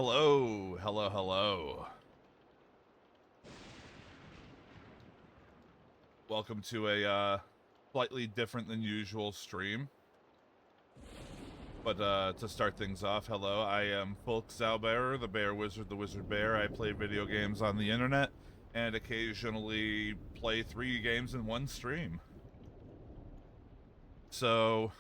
Hello, hello, hello. Welcome to a slightly different than usual stream. But to start things off, hello, I am Folke Zaubearer, the Bear Wizard, the Wizard Bear. I play video games on the internet and occasionally play 3 games in one stream. So,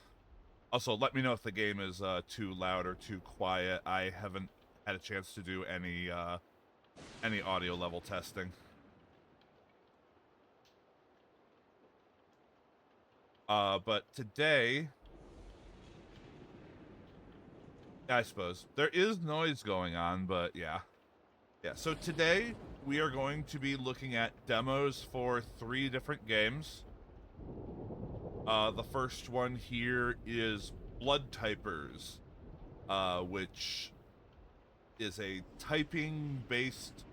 also let me know if the game is too loud or too quiet. I haven't had a chance to do any audio level testing. But today, I suppose there is noise going on, but yeah. So today we are going to be looking at demos for 3 different games. The first one here is Blood Typers, which is a typing-based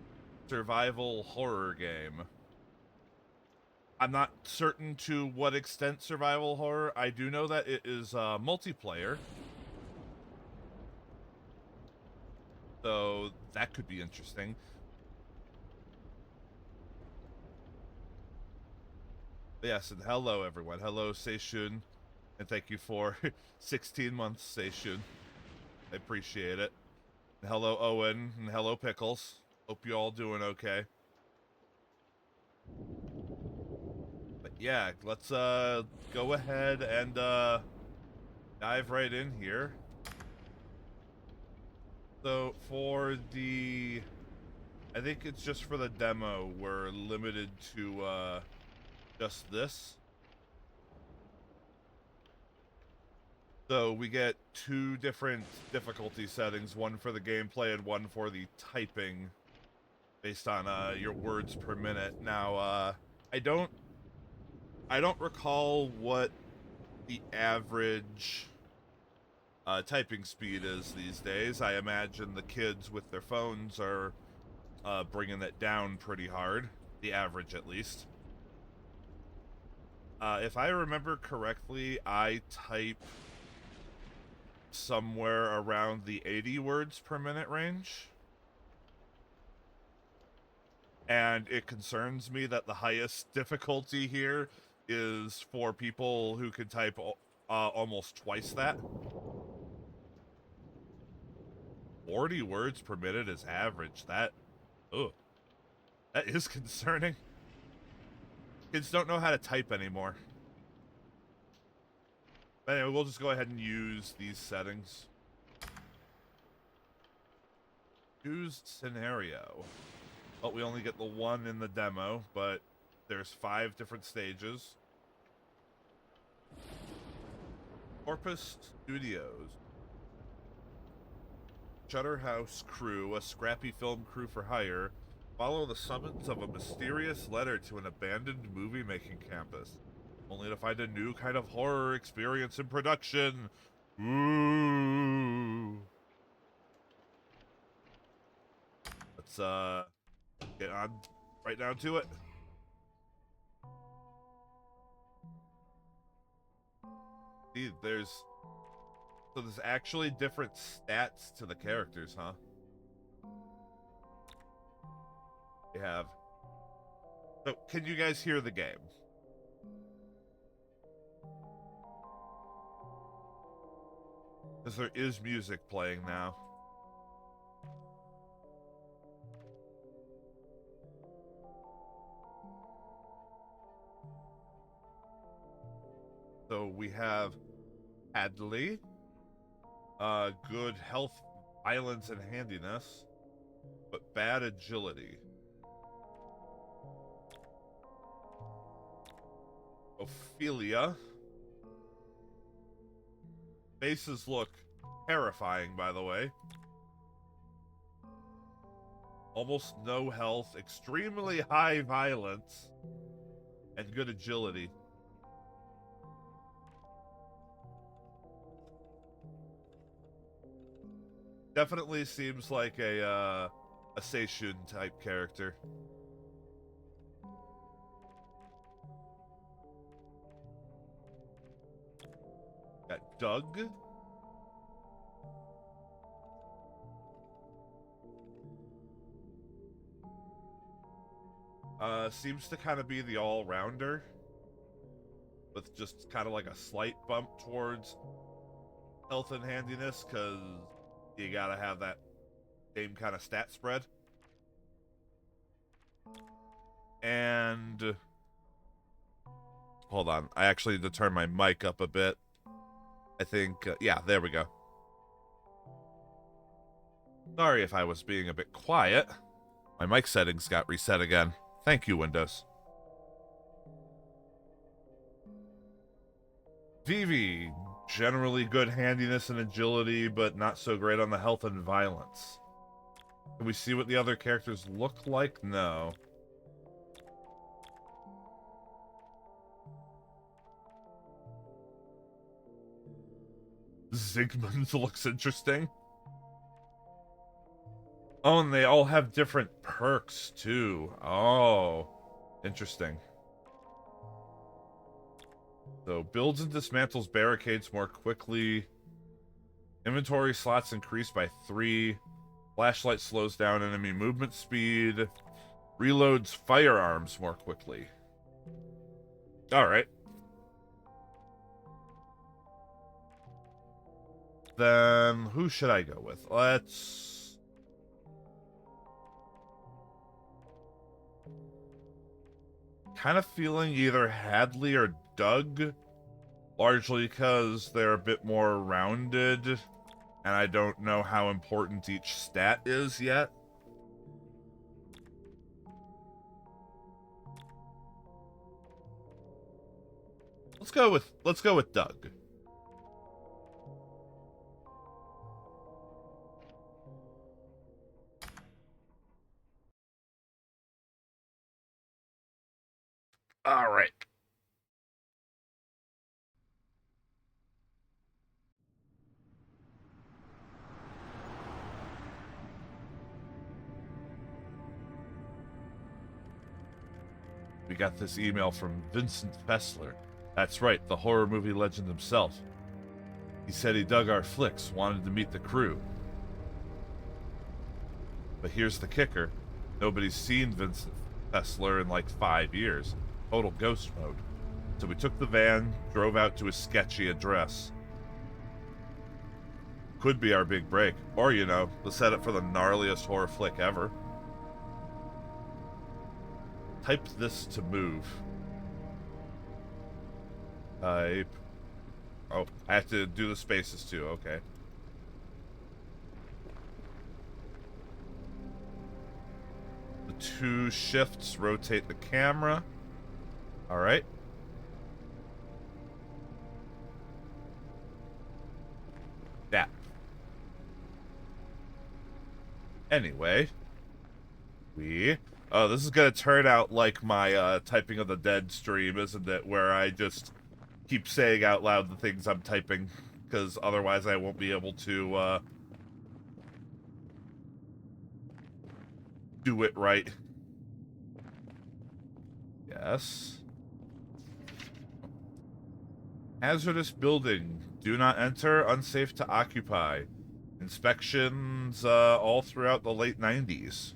survival horror game. I'm not certain to what extent survival horror. I do know that it is multiplayer. So that could be interesting. Yes, and hello everyone. Hello Seishun, and thank you for 16 months, Seishun. I appreciate it. And hello Owen, and hello Pickles. Hope you all doing okay. But yeah, let's go ahead and dive right in here. So for the, I think it's just for the demo, we're limited to just this. So we get 2 different difficulty settings, one for the gameplay and one for the typing, based on your words per minute. Now, I don't recall what the average typing speed is these days. I imagine the kids with their phones are bringing it down pretty hard, the average at least. If I remember correctly, I type somewhere around the 80 words per minute range. And it concerns me that the highest difficulty here is for people who can type almost twice that. 40 words per minute is average. That is concerning. Kids don't know how to type anymore. But anyway, we'll just go ahead and use these settings. Choose scenario. Well, we only get the 1 in the demo, but there's 5 different stages. Corpus Studios. Shutterhouse crew, a scrappy film crew for hire, follow the summons of a mysterious letter to an abandoned movie-making campus, only to find a new kind of horror experience in production. Ooh. Let's get on right down to it. See, there's actually different stats to the characters, huh? We have. So, can you guys hear the game? Because there is music playing now. So we have Hadley, good health, violence, and handiness, but bad agility. Ophelia. Faces look terrifying, by the way. Almost no health, extremely high violence, and good agility. Definitely seems like a Seishun type character. Got Doug. Seems to kind of be the all-rounder, with just kind of like a slight bump towards health and handiness, because you gotta have that same kind of stat spread. And hold on, I actually need to turn my mic up a bit. I think, yeah, there we go. Sorry if I was being a bit quiet. My mic settings got reset again. Thank you, Windows. Vivi, generally good handiness and agility, but not so great on the health and violence. Can we see what the other characters look like? No. Zygmunt looks interesting. Oh, and they all have different perks, too. Oh, interesting. So, builds and dismantles barricades more quickly. Inventory slots increased by 3. Flashlight slows down enemy movement speed. Reloads firearms more quickly. Alright. Then, who should I go with? Let's... kind of feeling either Hadley or Doug, largely because they're a bit more rounded, and I don't know how important each stat is yet. Let's go with Doug. All right. We got this email from Vincent Fessler. That's right, the horror movie legend himself. He said he dug our flicks, wanted to meet the crew. But here's the kicker. Nobody's seen Vincent Fessler in like 5 years. Total ghost mode. So we took the van, drove out to a sketchy address. Could be our big break. Or, you know, the setup for the gnarliest horror flick ever. Type this to move. Type. Oh, I have to do the spaces too, okay. The 2 shifts rotate the camera. Alright. That. Anyway. Oh, this is gonna turn out like my Typing of the Dead stream, isn't it? Where I just keep saying out loud the things I'm typing, because otherwise I won't be able to do it right. Yes. Hazardous building. Do not enter. Unsafe to occupy. Inspections all throughout the late 90s.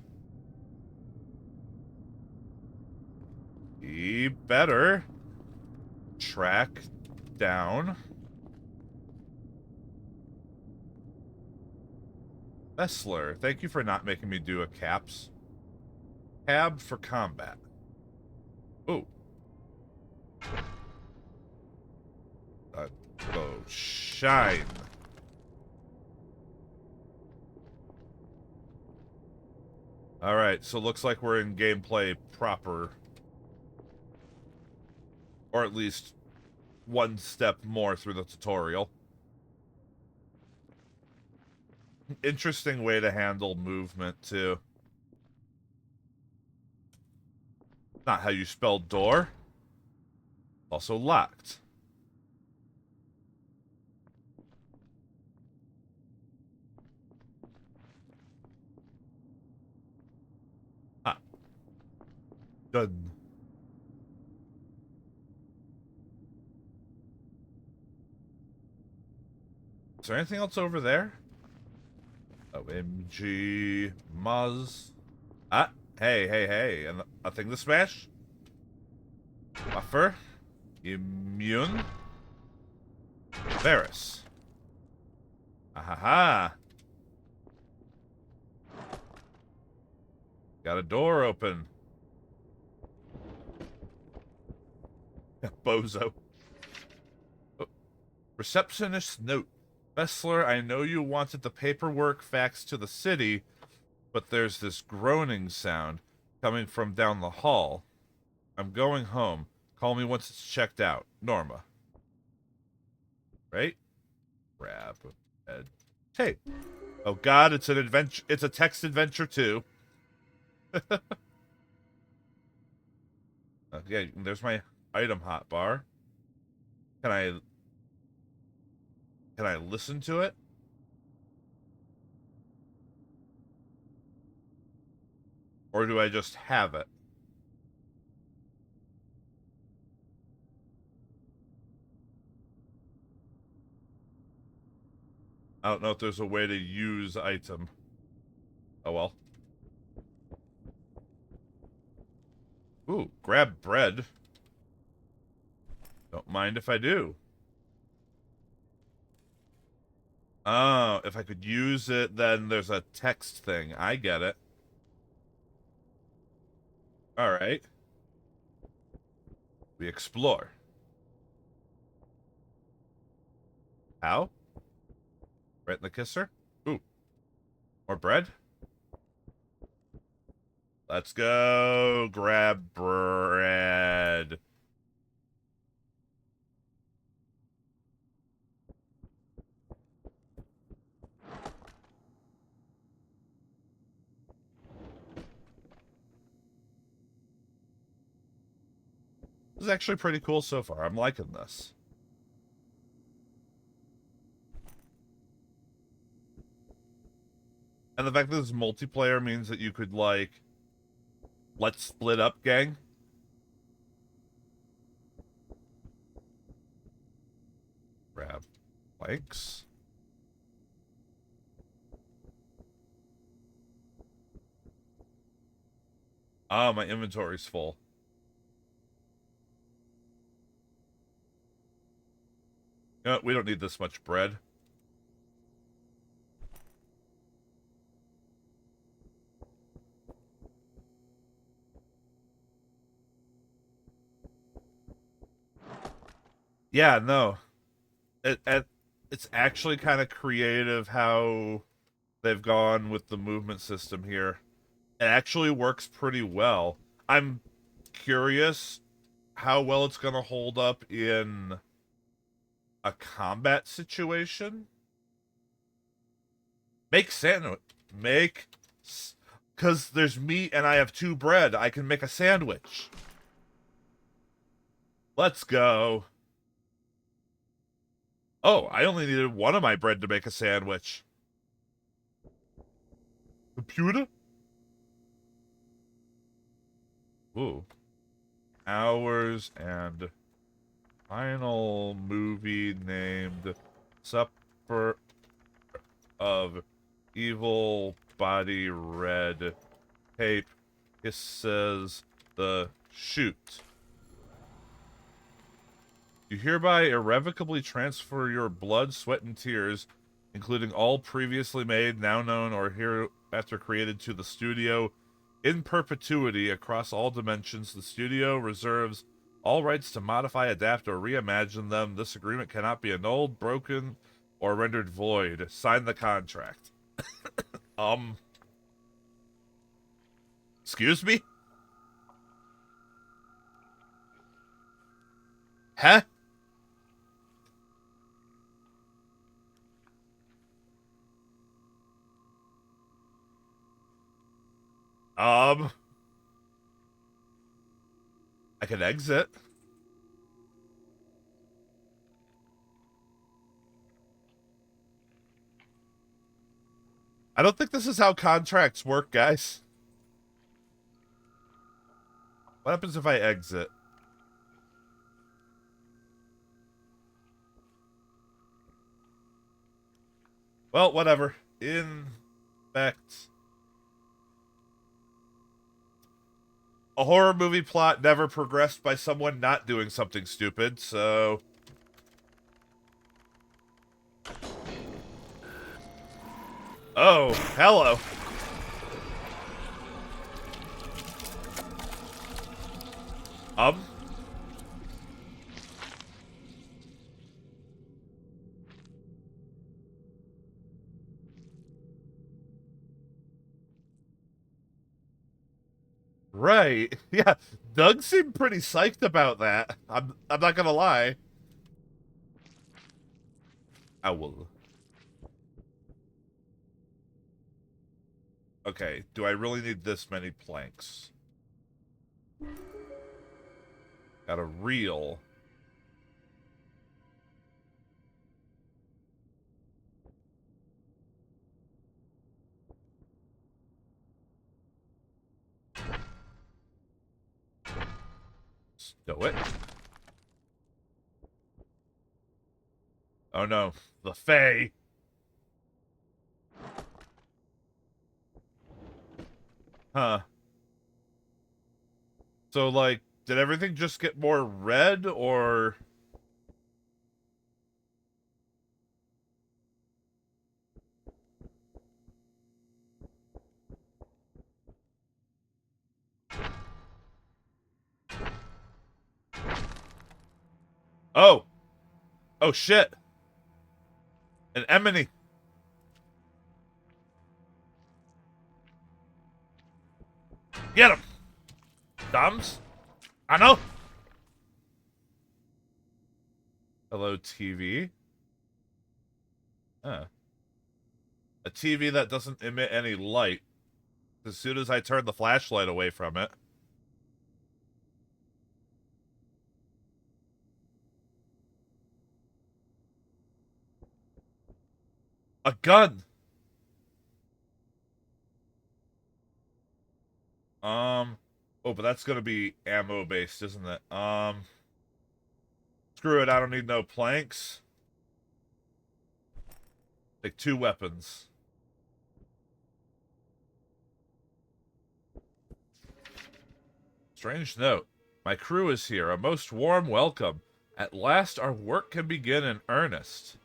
He better track down Fessler. Thank you for not making me do a caps. Tab for combat. Oh. Oh, shine. Alright, so looks like we're in gameplay proper. Or at least one step more through the tutorial. Interesting way to handle movement, too. Not how you spell door. Also locked. Ah. Done. Is there anything else over there? OMG. Muzz. Ah, Hey. And a thing to smash? Buffer. Immune. Varus. Ahaha. Got a door open. Bozo. Oh. Receptionist note. Bessler, I know you wanted the paperwork faxed to the city, but there's this groaning sound coming from down the hall. I'm going home. Call me once it's checked out. Norma. Right? Grab. Head. Hey. Oh god, it's an adventure. It's a text adventure too. Yeah, there's my item hotbar. Can I listen to it? Or do I just have it? I don't know if there's a way to use item. Oh well. Ooh, grab bread. Don't mind if I do. Oh, if I could use it, then there's a text thing. I get it. Alright. We explore. How? Right in the kisser? Ooh. More bread? Let's go grab bread. This is actually pretty cool so far. I'm liking this. And the fact that this multiplayer means that you could, like, let's split up, gang. Grab planks. Ah, my inventory's full. You know what? We don't need this much bread. Yeah, no. It's actually kind of creative how they've gone with the movement system here. It actually works pretty well. I'm curious how well it's going to hold up in a combat situation. Make sandwich. Make... Because there's meat and I have 2 bread. I can make a sandwich. Let's go. Oh, I only needed 1 of my bread to make a sandwich. Computer? Ooh. Hours and final movie named Supper of Evil Body Red Tape Kisses the Shoot. You hereby irrevocably transfer your blood, sweat, and tears, including all previously made, now known, or hereafter created to the studio, in perpetuity across all dimensions. The studio reserves all rights to modify, adapt, or reimagine them. This agreement cannot be annulled, broken, or rendered void. Sign the contract. Excuse me? Huh? I can exit. I don't think this is how contracts work, guys. What happens if I exit? Well, whatever. In fact... A horror movie plot never progressed by someone not doing something stupid, so... Oh, hello. Right. Yeah, Doug seemed pretty psyched about that. I'm not gonna lie. I will. Okay, do I really need this many planks? Got a reel. Stow it. Oh no, the Fae. Huh. So, like, did everything just get more red, or... Oh! Oh, shit! An Emily! Get him! Thumbs? I know! Hello, TV? Huh. A TV that doesn't emit any light. As soon as I turn the flashlight away from it. A gun! Oh, but that's gonna be ammo-based, isn't it? Screw it, I don't need no planks. Take 2 weapons. Strange note. My crew is here. A most warm welcome. At last our work can begin in earnest.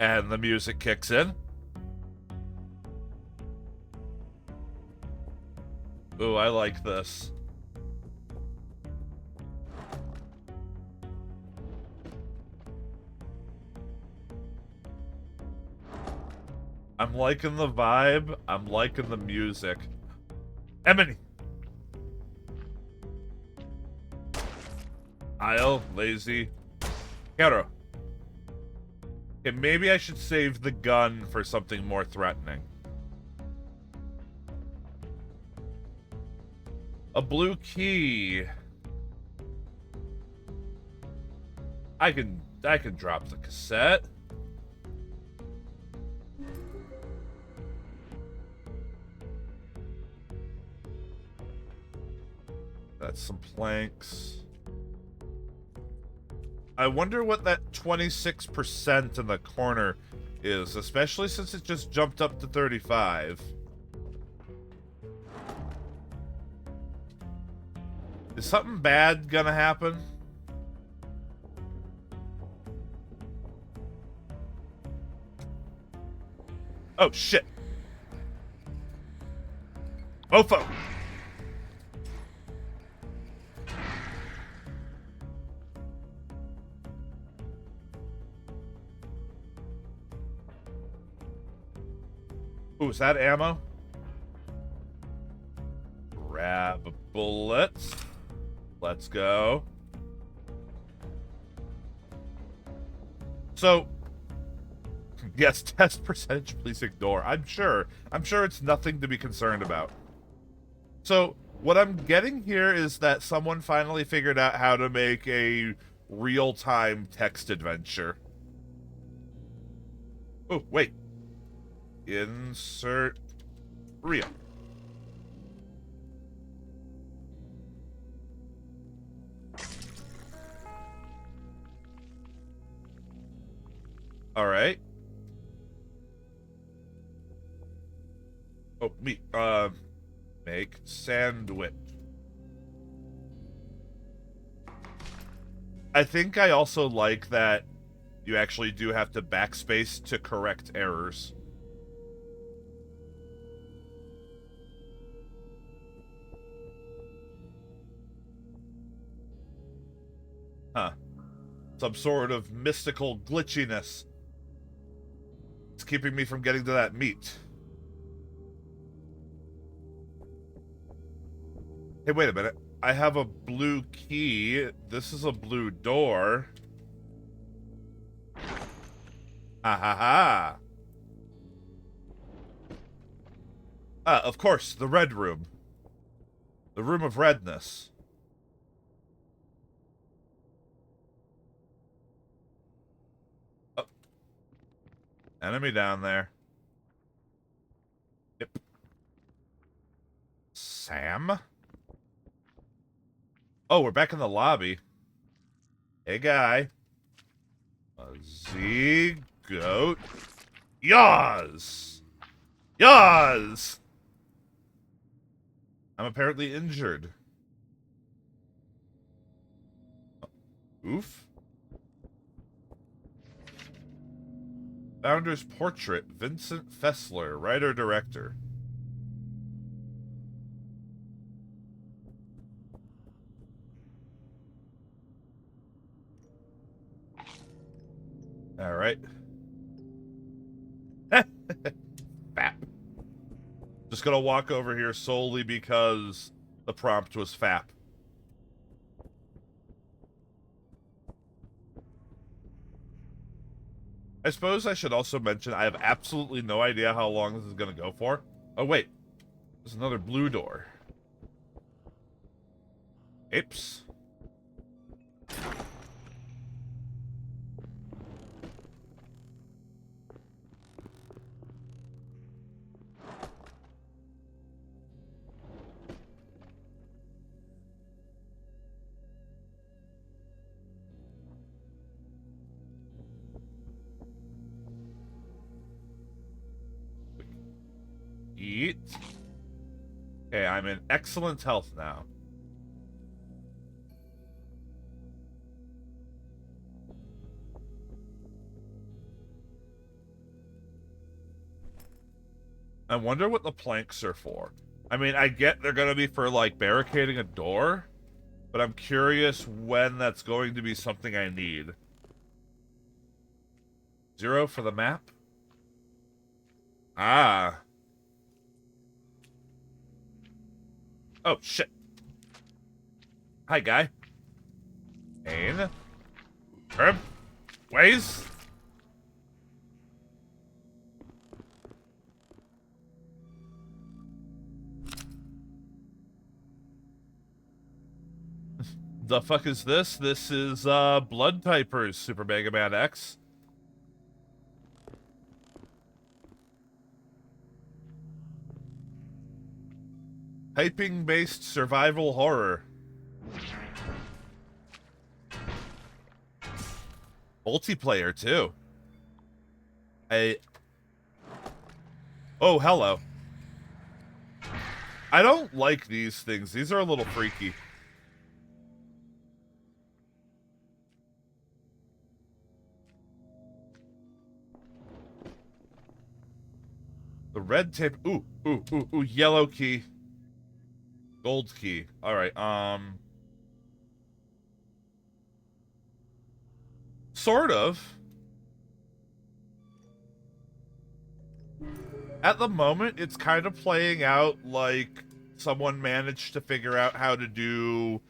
And the music kicks in. Ooh, I like this. I'm liking the vibe. I'm liking the music. Emily! Isle, lazy. Caro. Okay, maybe I should save the gun for something more threatening. A blue key. I can drop the cassette. That's some planks. I wonder what that 26% in the corner is, especially since it just jumped up to 35. Is something bad gonna happen? Oh, shit. Mofo! Ooh, is that ammo? Grab bullets. Let's go. So, yes, test percentage, please ignore. I'm sure it's nothing to be concerned about. So, what I'm getting here is that someone finally figured out how to make a real-time text adventure. Oh, wait. Insert real. All right. Oh, meat. Make sandwich. I think I also like that you actually do have to backspace to correct errors. Huh. Some sort of mystical glitchiness. It's keeping me from getting to that meat. Hey, wait a minute. I have a blue key. This is a blue door. Ha ha ha. Ah, of course, the red room. The room of redness. Oh. Enemy down there. Yep. Sam? Oh, we're back in the lobby. Hey, guy. A Z-goat. Yaws! Yaws! I'm apparently injured. Oof. Founder's portrait. Vincent Fessler, writer-director. Alright. Fap. Just gonna walk over here solely because the prompt was fap. I suppose I should also mention I have absolutely no idea how long this is gonna go for. Oh wait, there's another blue door. Apes. Eat. Okay, I'm in excellent health now. I wonder what the planks are for. I mean, I get they're gonna be for, like, barricading a door, but I'm curious when that's going to be something I need. 0 for the map? Ah. Oh, shit. Hi, guy. Pain. Herb. Ways. The fuck is this? This is, Blood Typers, Super Mega Man X. Typing-based survival horror. Multiplayer, too. Oh, hello. I don't like these things. These are a little freaky. The red tape. Ooh, ooh, ooh, ooh. Yellow key. Gold key. Alright, sort of. At the moment, it's kind of playing out like someone managed to figure out how to do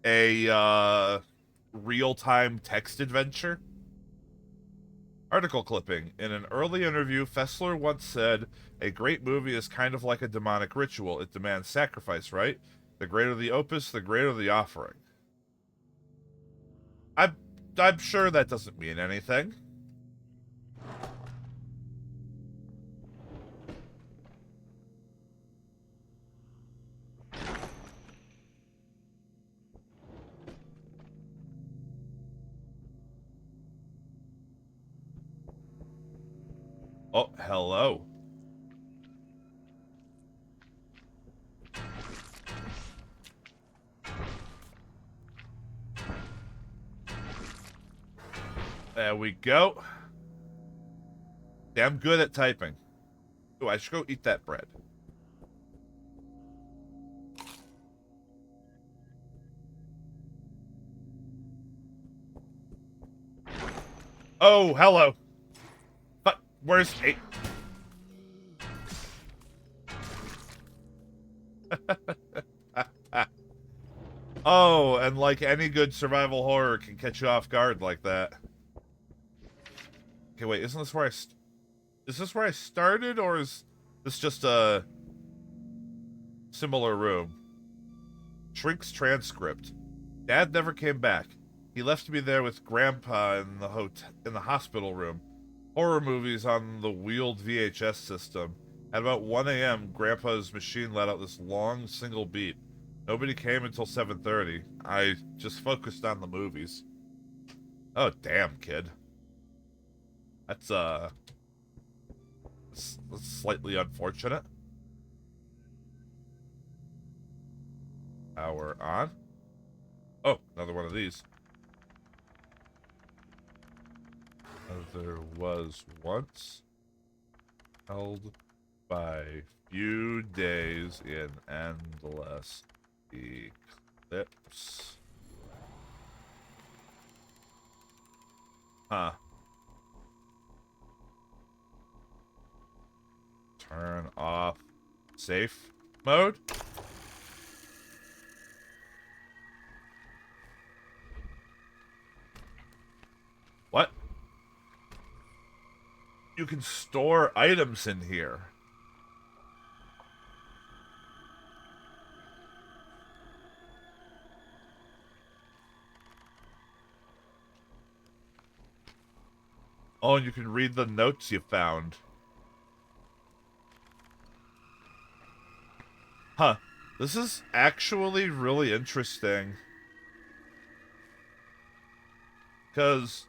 a, real-time text adventure. Article clipping. In an early interview, Fessler once said, "A great movie is kind of like a demonic ritual. It demands sacrifice, right? The greater the opus, the greater the offering." I'm sure that doesn't mean anything. Oh, hello. There we go. Damn good at typing. Oh, I should go eat that bread. Oh, hello. But where's eight? Oh, and like any good survival horror can catch you off guard like that. Okay, wait, isn't this where is this where I started, or is this just a similar room? Shrink's transcript. Dad never came back. He left me there with Grandpa in the hospital room. Horror movies on the wheeled VHS system. At about 1 a.m., Grandpa's machine let out this long single beat. Nobody came until 7:30. I just focused on the movies. Oh, damn, kid. That's slightly unfortunate. Power on. Oh, another one of these. There was once, held by few days in endless eclipse. Huh. Turn off safe mode. What? You can store items in here. Oh, and you can read the notes you found. Huh. This is actually really interesting. Because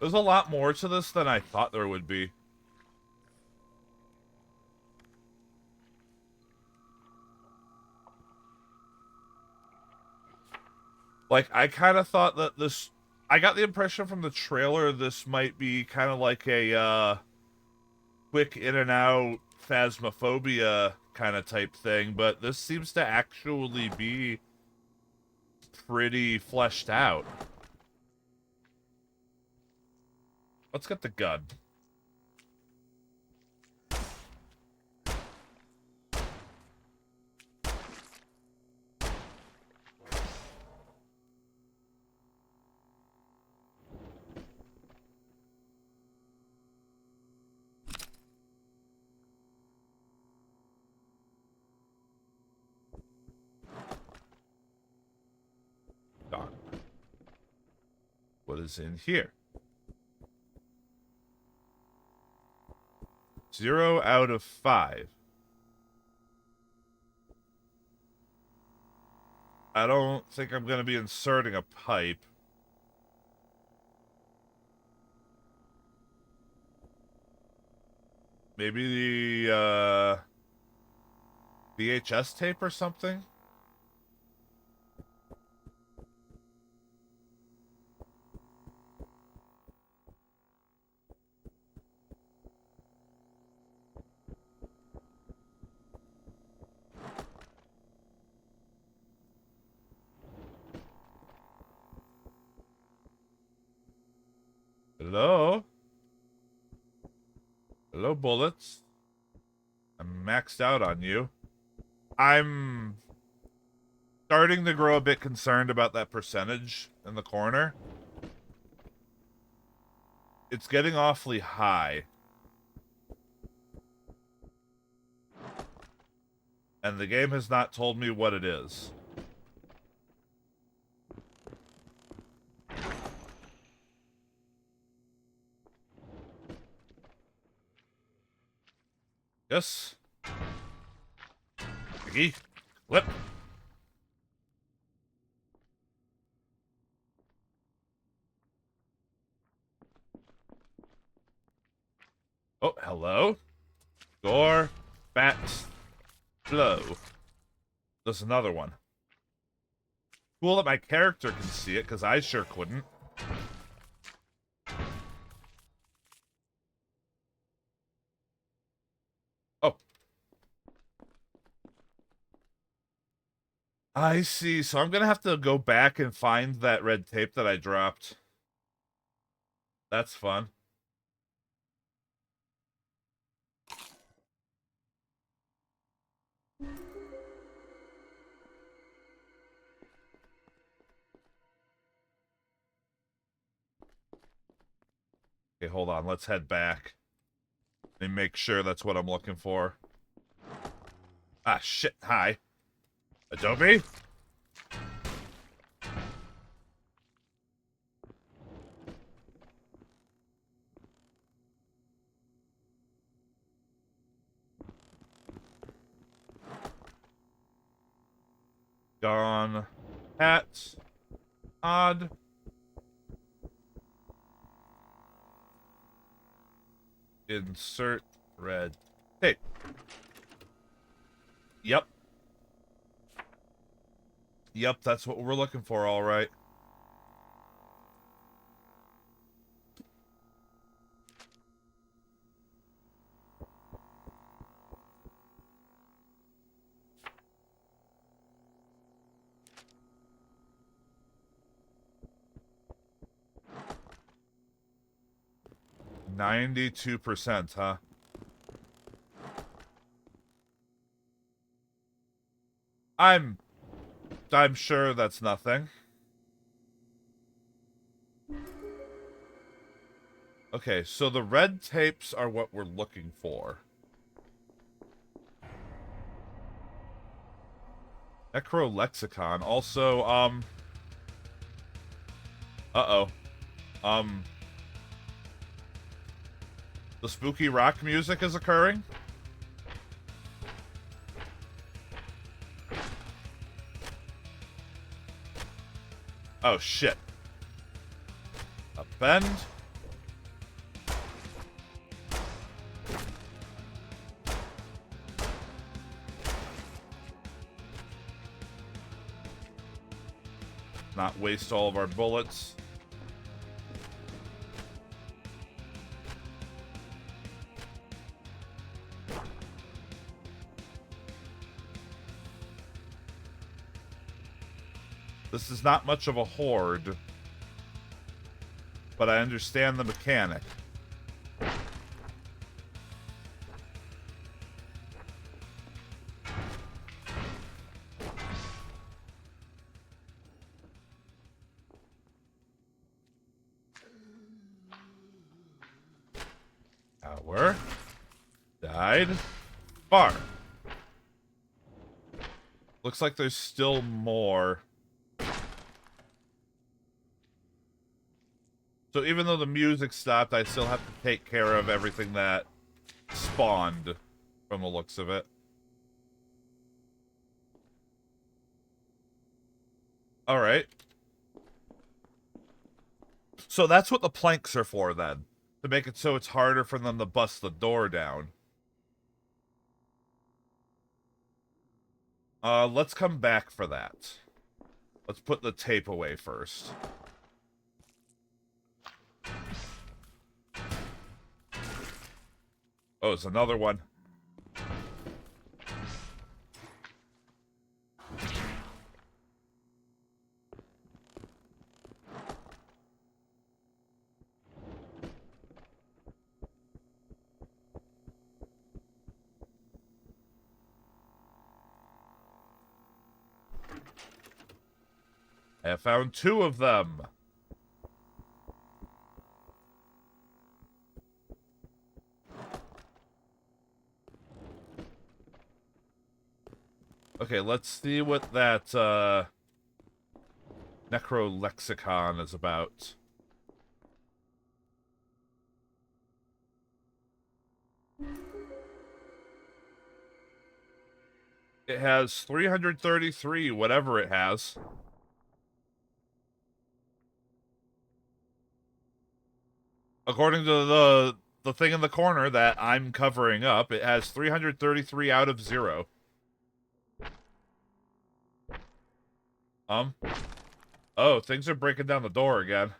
there's a lot more to this than I thought there would be. Like, I kind of thought that this... I got the impression from the trailer this might be kind of like a, quick in and out Phasmophobia kind of type thing, but this seems to actually be pretty fleshed out. Let's get the gun. Done. What is in here? 0 out of 5. I don't think I'm going to be inserting a pipe. Maybe the VHS tape or something? Hello? Hello, bullets. I'm maxed out on you. I'm starting to grow a bit concerned about that percentage in the corner. It's getting awfully high. And the game has not told me what it is. Yes. Piggy. Flip. Oh, hello. Door. Bats. Flow. There's another one. Cool that my character can see it, because I sure couldn't. I see. So I'm gonna have to go back and find that red tape that I dropped. That's fun. Okay, hold on. Let's head back and make sure that's what I'm looking for. Ah, shit. Hi. Adobe? Gone. Hat. Odd. Insert red tape. Yep. Yep, that's what we're looking for, all right. %92%, huh? I'm sure that's nothing. Okay, so the red tapes are what we're looking for. Necrolexicon. Also, uh-oh. The spooky rock music is occurring? Oh, shit. A bend. Not waste all of our bullets. This is not much of a horde, but I understand the mechanic. Tower. Died. Bar. Looks like there's still more. So even though the music stopped, I still have to take care of everything that spawned, from the looks of it. Alright. So that's what the planks are for, then. To make it so it's harder for them to bust the door down. Let's come back for that. Let's put the tape away first. Oh, it's another one. I have found 2 of them. Okay, let's see what that, Necrolexicon is about. It has 333, whatever it has. According to the thing in the corner that I'm covering up, it has 333 out of 0. Oh, things are breaking down the door again.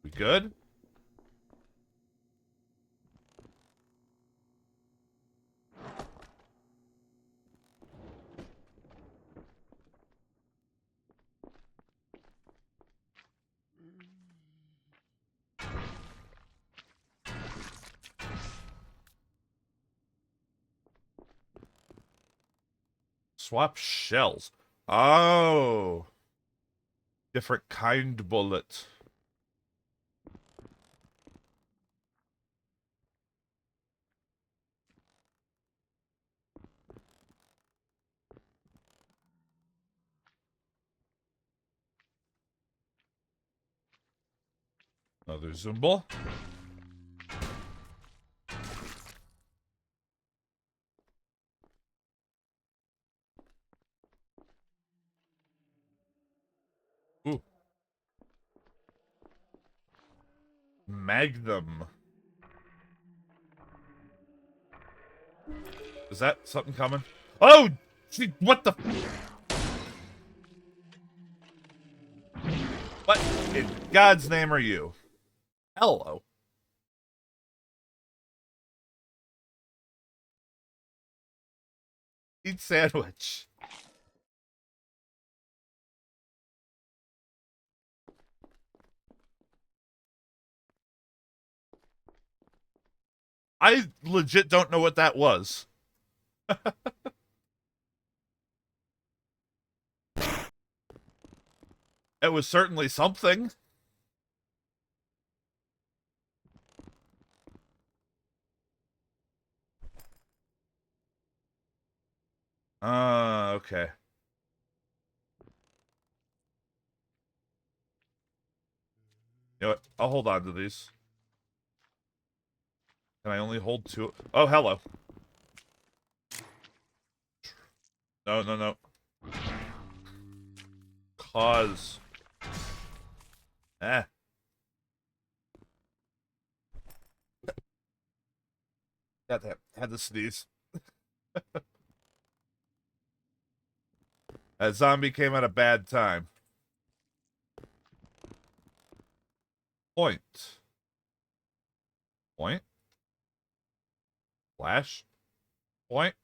We good? Swap shells. Oh. Different kind bullet. Another Zumble. Ooh. Magnum. Is that something coming? Oh! See, what the... What in God's name are you? Hello. Eat sandwich. I legit don't know what that was. It was certainly something. Okay. You know what? I'll hold on to these. Can I only hold two? Oh, hello. No, no, no. Cause. Eh. Got that. Had to sneeze. That zombie came at a bad time. Point. Point. Flash. Point.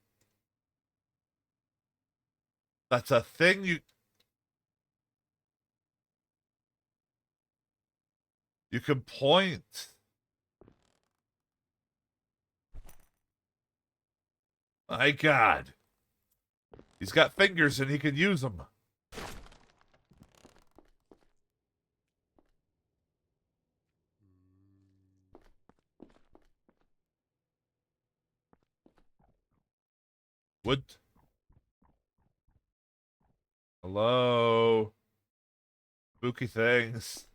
That's a thing you can point. My God. He's got fingers and he can use them. Wood. Hello. Spooky things.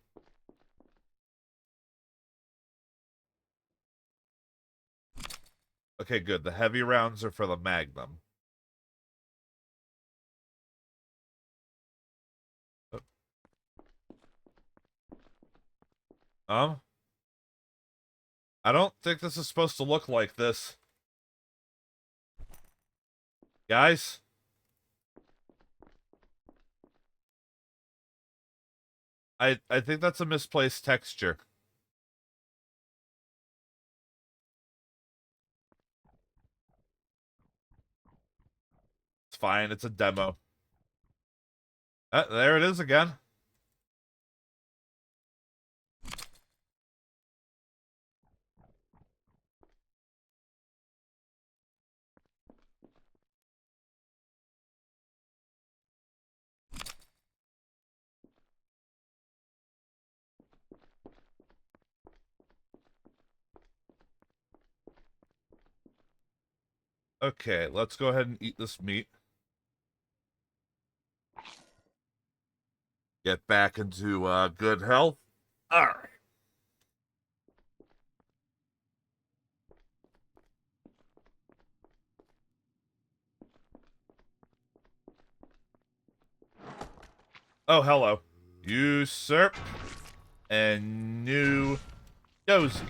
Okay, good. The heavy rounds are for the Magnum. Um, I don't think this is supposed to look like this. Guys? I think that's a misplaced texture. It's fine. It's a demo. There it is again. Okay, let's go ahead and eat this meat. Get back into good health. All right. Oh, hello. Usurp and new dozy.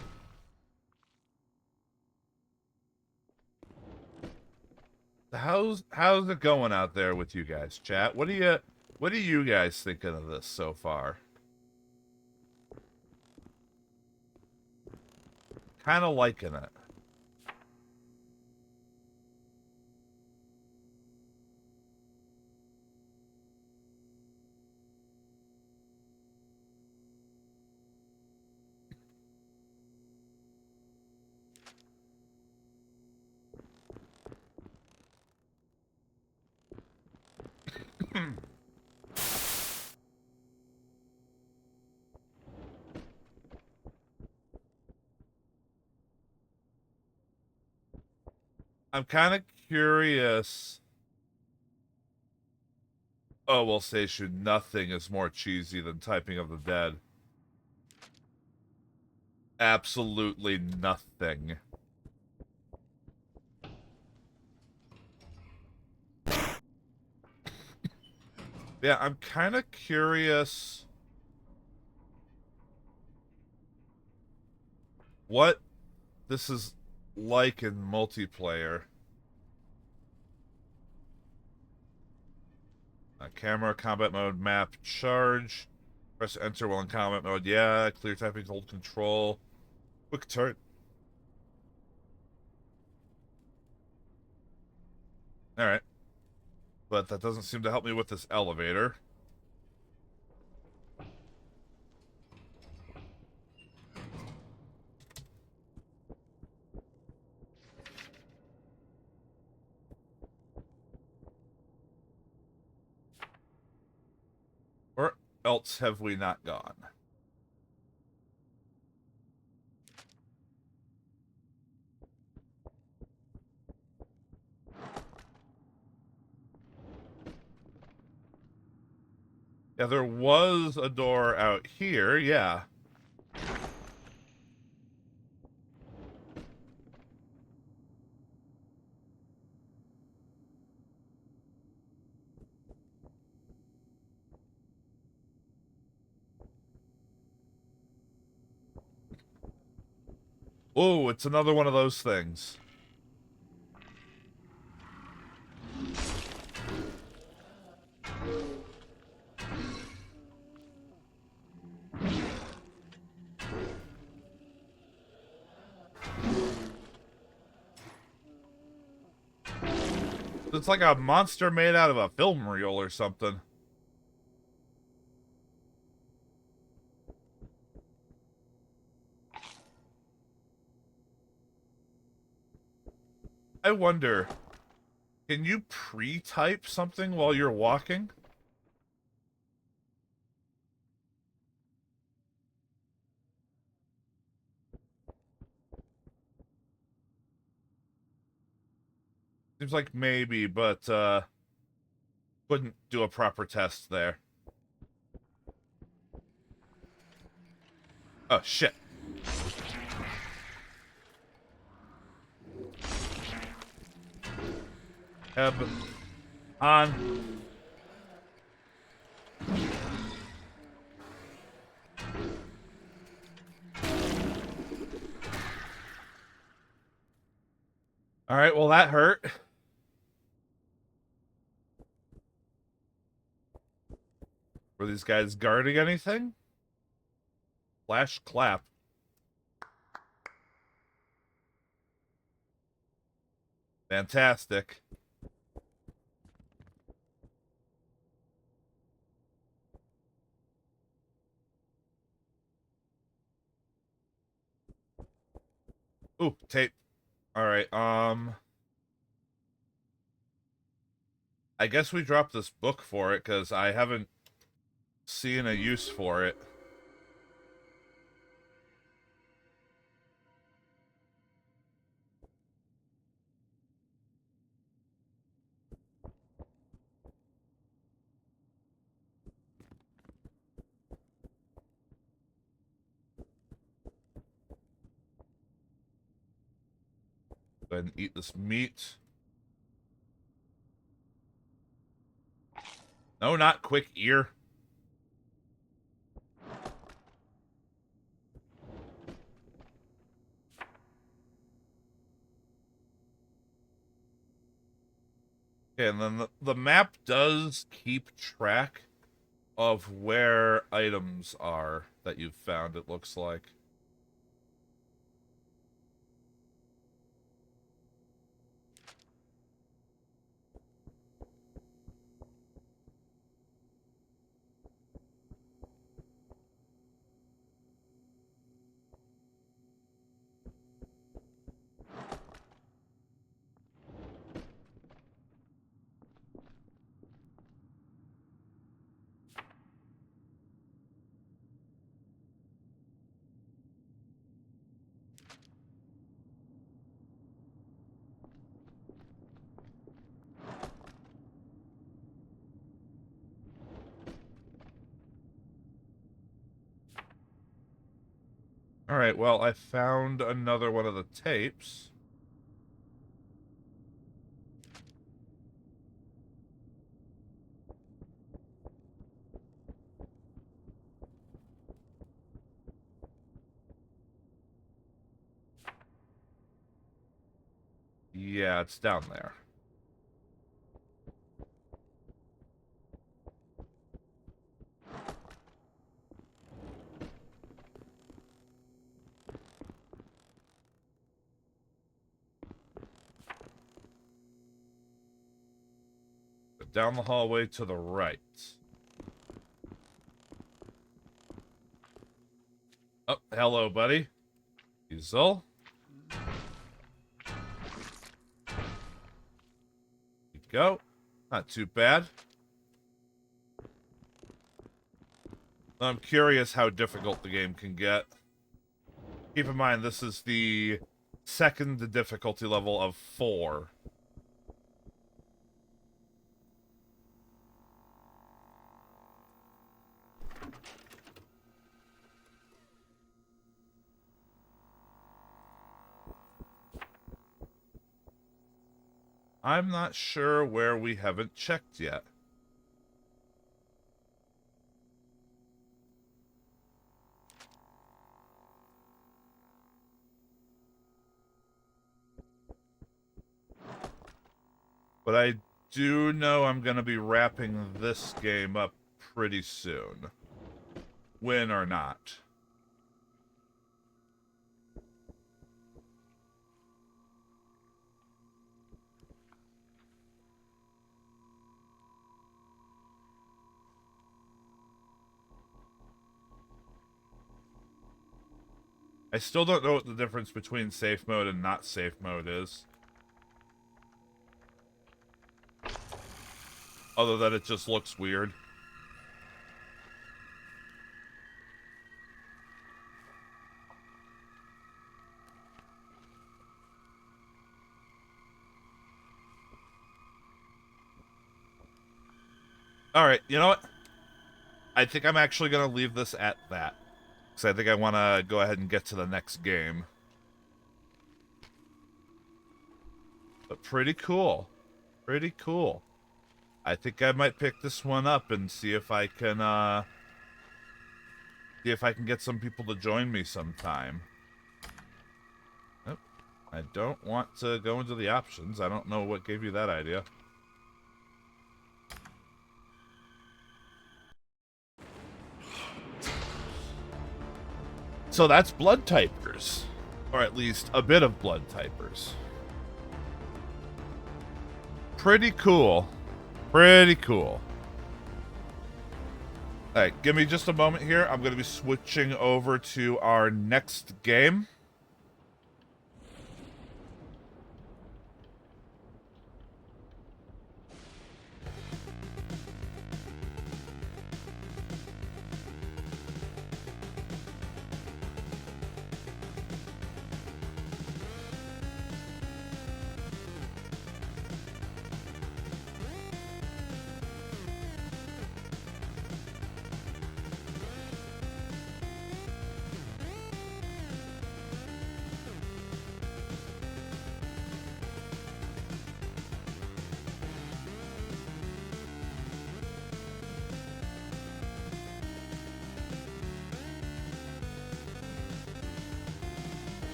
How's it going out there with you guys, chat? What are you guys thinking of this so far? Kind of liking it. I'm kind of curious. Oh, well, Seishu, nothing is more cheesy than Typing of the Dead. Absolutely nothing. Yeah, I'm kind of curious what this is like in multiplayer. Camera, combat mode, map, charge. Press enter while in combat mode. Yeah, clear typing, hold control. Quick turn. Alright. But that doesn't seem to help me with this elevator. Where else have we not gone? Yeah, there was a door out here, yeah. Oh, it's another one of those things. It's like a monster made out of a film reel or something. I wonder, can you pre-type something while you're walking? Seems like maybe, but couldn't do a proper test there. Oh, shit. Ebb. On. Alright, well that hurt. Were these guys guarding anything? Flash clap. Fantastic. Ooh, tape. Alright, I guess we dropped this book for it, because I haven't seen a use for it. Go ahead and eat this meat. No, not quick ear. Okay, and then the map does keep track of where items are that you've found, it looks like. Alright, well, I found another one of the tapes. Yeah, it's down there. Down the hallway to the right. Oh, hello, buddy. Diesel. You go. Not too bad. I'm curious how difficult the game can get. Keep in mind, this is the second difficulty level of 4. I'm not sure where we haven't checked yet. But I do know I'm going to be wrapping this game up pretty soon. Win or not. I still don't know what the difference between safe mode and not safe mode is. Other than it just looks weird. Alright, you know what? I think I'm actually going to leave this at that. Because I think I want to go ahead and get to the next game. But pretty cool. Pretty cool. I think I might pick this one up and see if I can get some people to join me sometime. Nope. I don't want to go into the options. I don't know what gave you that idea. So that's blood typers. Or at least a bit of blood typers. Pretty cool. Pretty cool. Alright, give me just a moment here. I'm going to be switching over to our next game.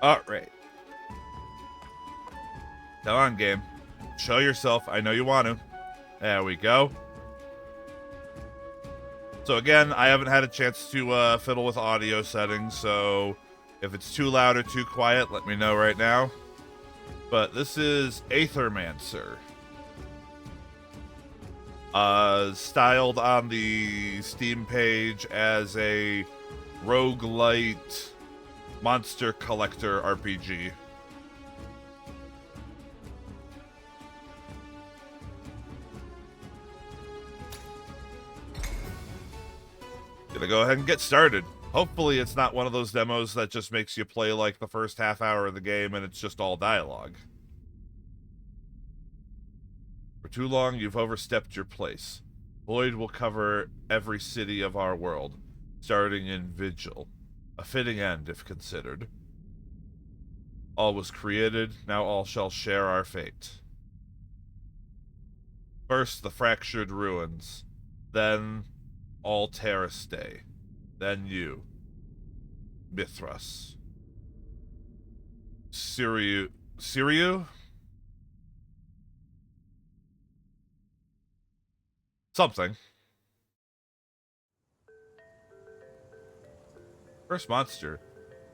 Alright. Come on, game. Show yourself. I know you want to. There we go. So again, I haven't had a chance to fiddle with audio settings, so if it's too loud or too quiet, let me know right now. But this is Aethermancer. Styled on the Steam page as a roguelite monster collector RPG. Gonna go ahead and get started. Hopefully it's not one of those demos that just makes you play like the first half hour of the game and it's just all dialogue. For too long, you've overstepped your place. Void will cover every city of our world, starting in Vigil. A fitting end, if considered. All was created, now all shall share our fate. First, the fractured ruins. Then, all Terrastay. Then you. Mithras. Siriu? Something. First monster.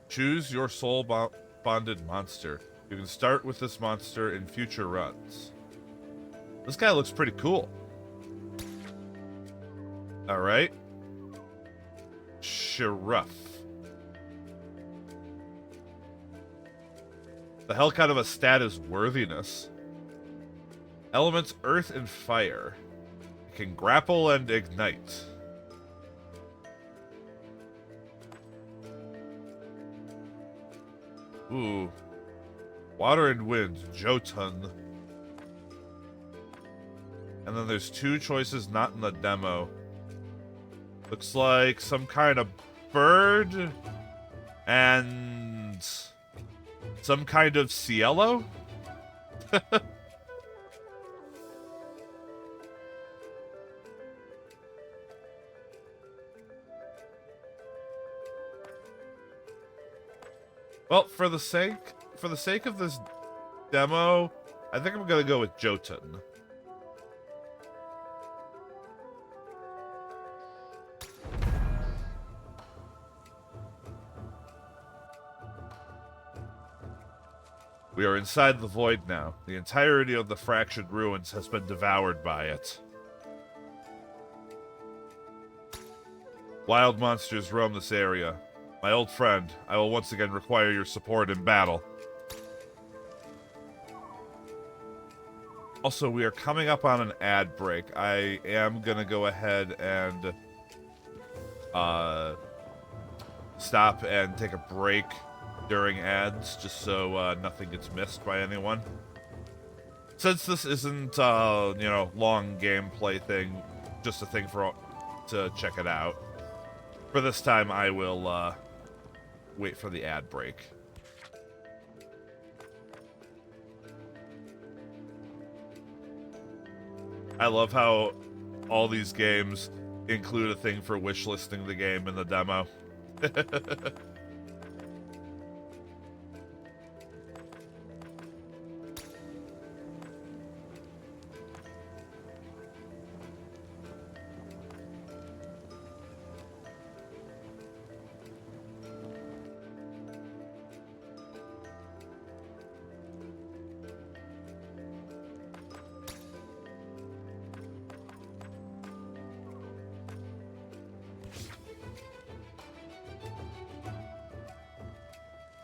Choose your soul-bonded monster. You can start with this monster in future runs. This guy looks pretty cool. Alright. Sheriff. The hell kind of a stat is worthiness? Elements earth and fire. It can grapple and ignite. Ooh. Water and wind, Jotun. And then there's two choices not in the demo. Looks like some kind of bird and some kind of cielo? Well, for the sake of this demo, I think I'm gonna go with Jotun. We are inside the void now. The entirety of the fractured ruins has been devoured by it. Wild monsters roam this area. My old friend, I will once again require your support in battle. Also, we are coming up on an ad break. I am gonna go ahead and stop and take a break during ads, just so nothing gets missed by anyone. Since this isn't, long gameplay thing, just a thing to check it out. For this time, I will wait for the ad break. I love how all these games include a thing for wishlisting the game in the demo.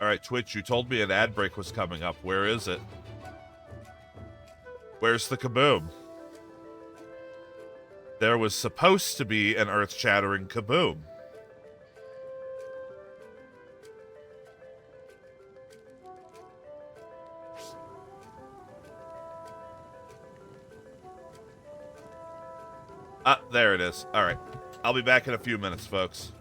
Alright, Twitch, you told me an ad break was coming up. Where is it? Where's the kaboom? There was supposed to be an earth-shattering kaboom. Ah, there it is. Alright. I'll be back in a few minutes, folks.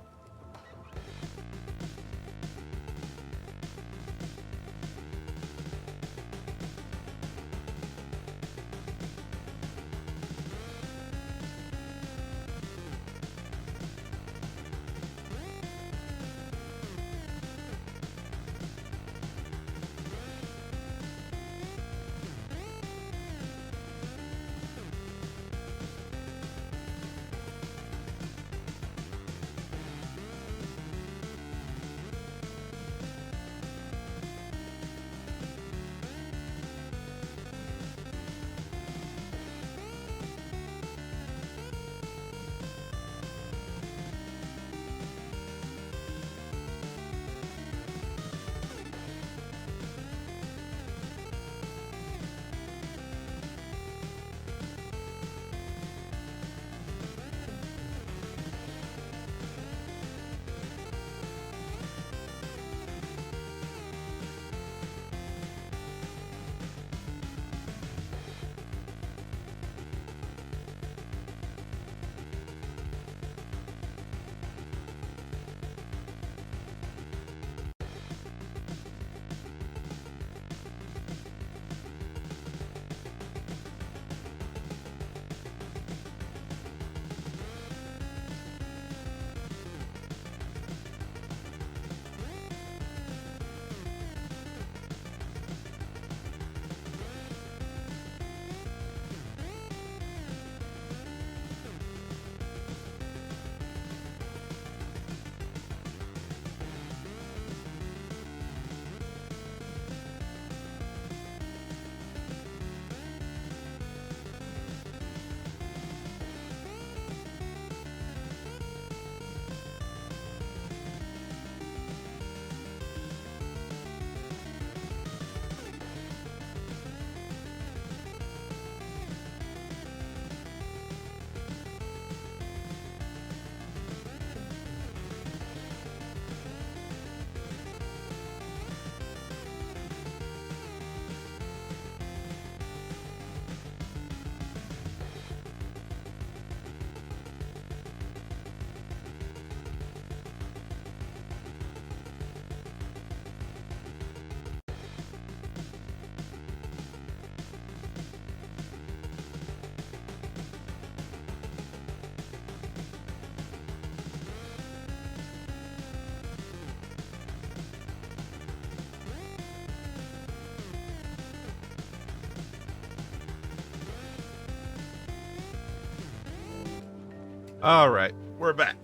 Alright, we're back.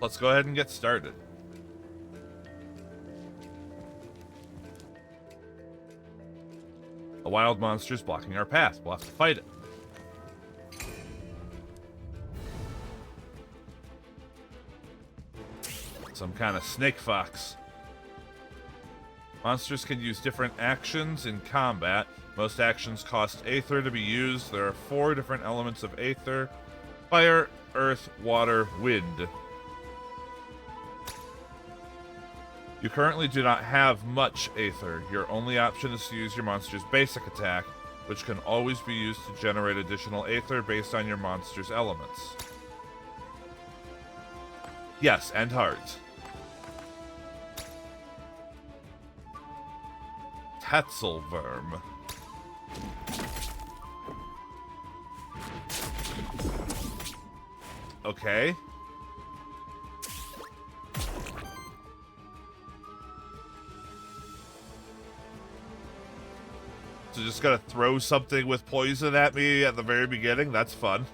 Let's go ahead and get started. A wild monster is blocking our path. We'll have to fight it. Some kind of snake fox. Monsters can use different actions in combat. Most actions cost Aether to be used. There are 4 different elements of Aether: fire, earth, water, wind. You currently do not have much Aether. Your only option is to use your monster's basic attack, which can always be used to generate additional Aether based on your monster's elements. Yes, and heart. Tetzelworm. Okay. So just gotta throw something with poison at me at the very beginning? That's fun.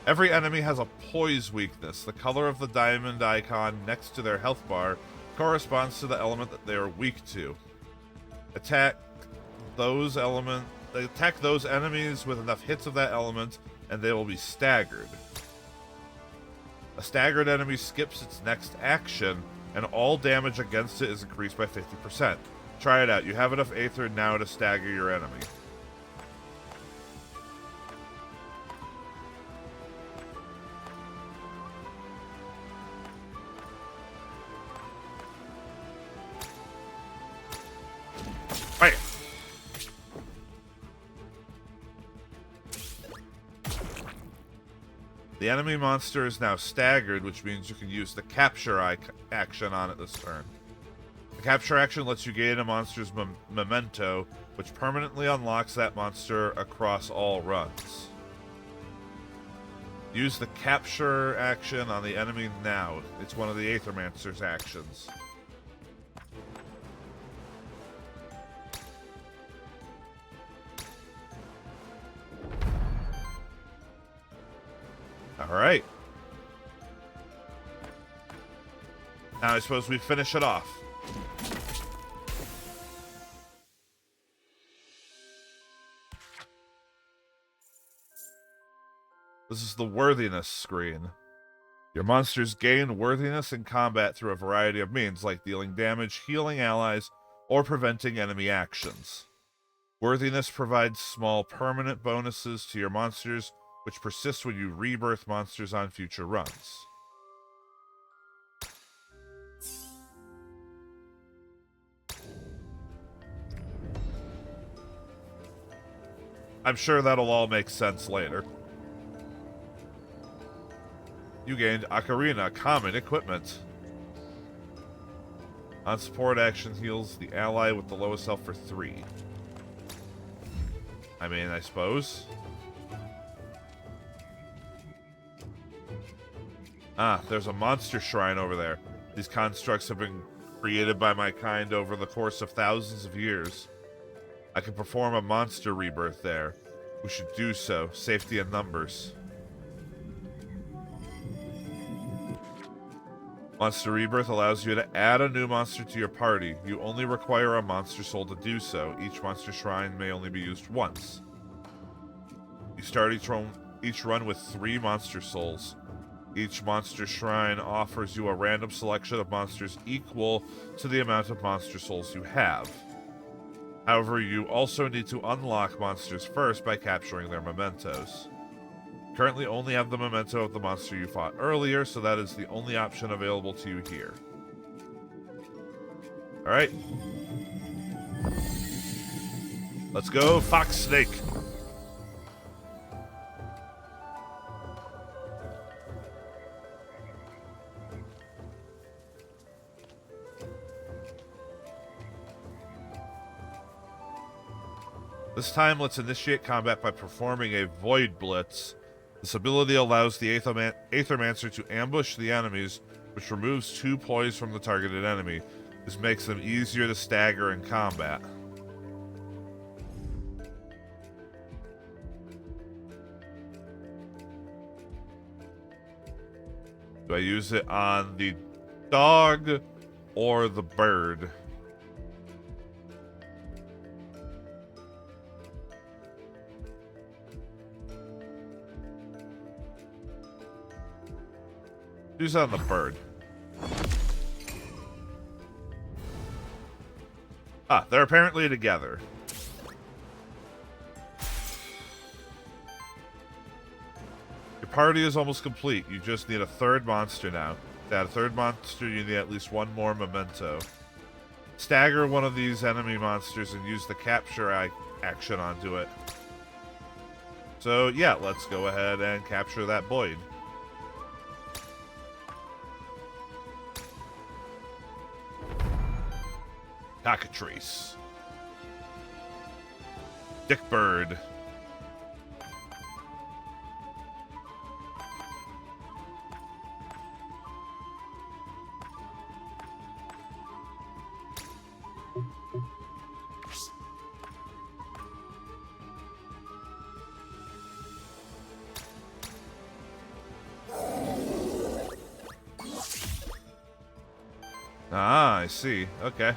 Every enemy has a poise weakness. The color of the diamond icon next to their health bar corresponds to the element that they are weak to. Attack those enemies with enough hits of that element, and they will be staggered. A staggered enemy skips its next action, and all damage against it is increased by 50%. Try it out. You have enough Aether now to stagger your enemy. Right. The enemy monster is now staggered, which means you can use the capture action on it this turn. The capture action lets you gain a monster's memento, which permanently unlocks that monster across all runs. Use the capture action on the enemy now. It's one of the Aethermancer's actions. Alright. Now I suppose we finish it off. This is the worthiness screen. Your monsters gain worthiness in combat through a variety of means, like dealing damage, healing allies, or preventing enemy actions. Worthiness provides small permanent bonuses to your monsters, which persist when you rebirth monsters on future runs. I'm sure that'll all make sense later. You gained Ocarina Common Equipment. On support action heals the ally with the lowest health for 3. I mean, I suppose. Ah, there's a monster shrine over there. These constructs have been created by my kind over the course of thousands of years. I can perform a monster rebirth there. We should do so. Safety in numbers. Monster Rebirth allows you to add a new monster to your party. You only require a monster soul to do so. Each monster shrine may only be used once. You start each run with 3 monster souls. Each monster shrine offers you a random selection of monsters equal to the amount of monster souls you have. However, you also need to unlock monsters first by capturing their mementos. Currently only have the memento of the monster you fought earlier, so that is the only option available to you here. Alright. Let's go, Fox Snake. This time, let's initiate combat by performing a Void Blitz. This ability allows the Aethermancer to ambush the enemies, which removes 2 poise from the targeted enemy. This makes them easier to stagger in combat. Do I use it on the dog or the bird? Use it on the bird. Ah, they're apparently together. Your party is almost complete. You just need a third monster now. To add a third monster, you need at least one more memento. Stagger one of these enemy monsters and use the capture action onto it. So, yeah, let's go ahead and capture that Boyd. Cockatrice. Dickbird. Ah, I see. Okay.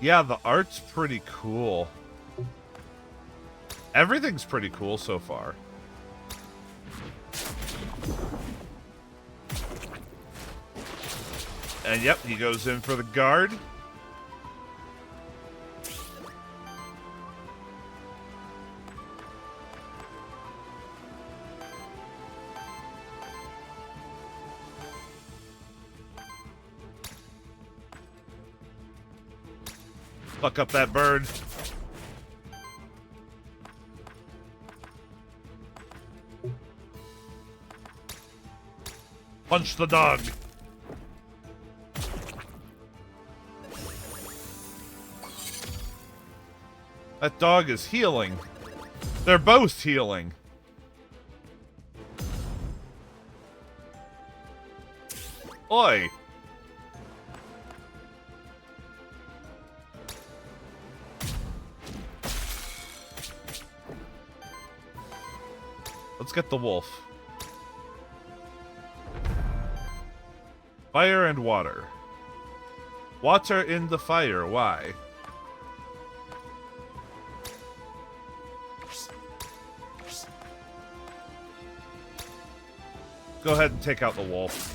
Yeah, the art's pretty cool. Everything's pretty cool so far. And yep, he goes in for the guard. Fuck up that bird. Punch the dog. That dog is healing. They're both healing. Oi. Let's get the wolf. Fire and water. Water in the fire. Why? Go ahead and take out the wolf.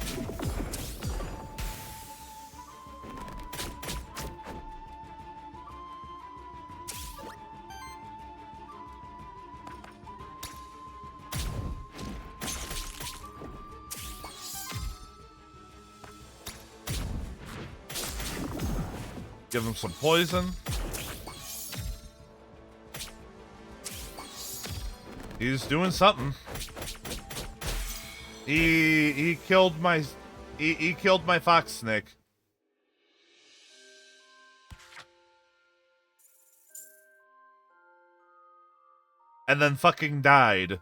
Give him some poison. He's doing something. He killed my he killed my fox snake. And then fucking died.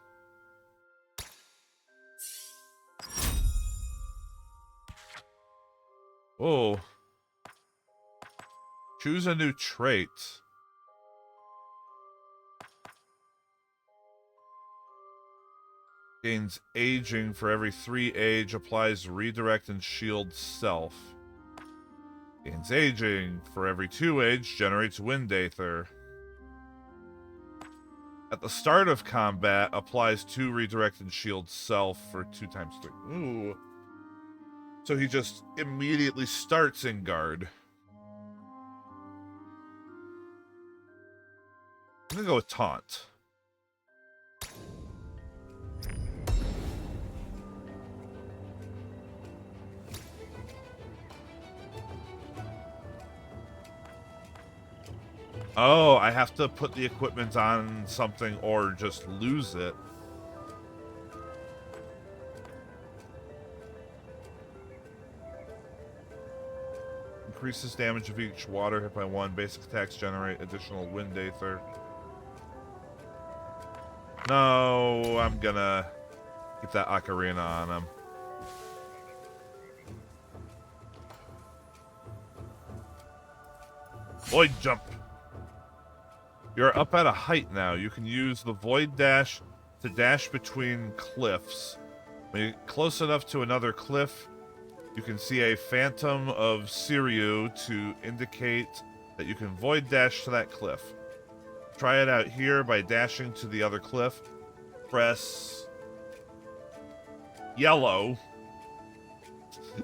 Oh. Choose a new trait. Gains aging for every 3 age. Applies redirect and shield self. Gains aging for every 2 age. Generates wind aether. At the start of combat, applies 2 redirect and shield self for 2 times 3. Ooh. So he just immediately starts in guard. I'm gonna go with taunt. Oh, I have to put the equipment on something or just lose it. Increases damage of each water hit by 1. Basic attacks generate additional wind aether. No, I'm gonna keep that ocarina on him. Void jump. You're up at a height now. You can use the void dash to dash between cliffs. When you get close enough to another cliff, you can see a phantom of Siriu to indicate that you can void dash to that cliff. Try it out here by dashing to the other cliff. Press yellow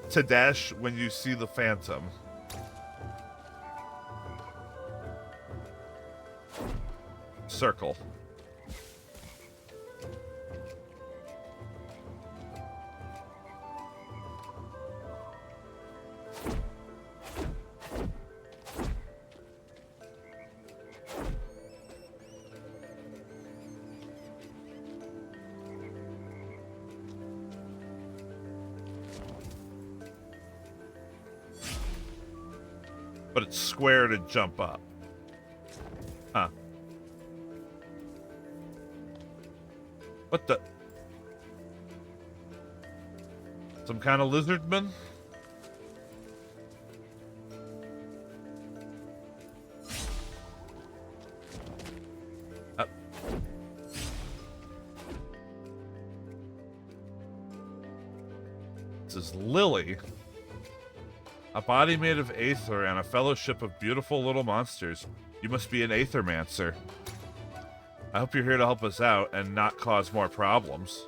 to dash when you see the phantom. Circle. But it's square to jump up. Huh. What the? Some kind of lizardman? This is Lily. A body made of aether and a fellowship of beautiful little monsters. You must be an Aethermancer. I hope you're here to help us out and not cause more problems.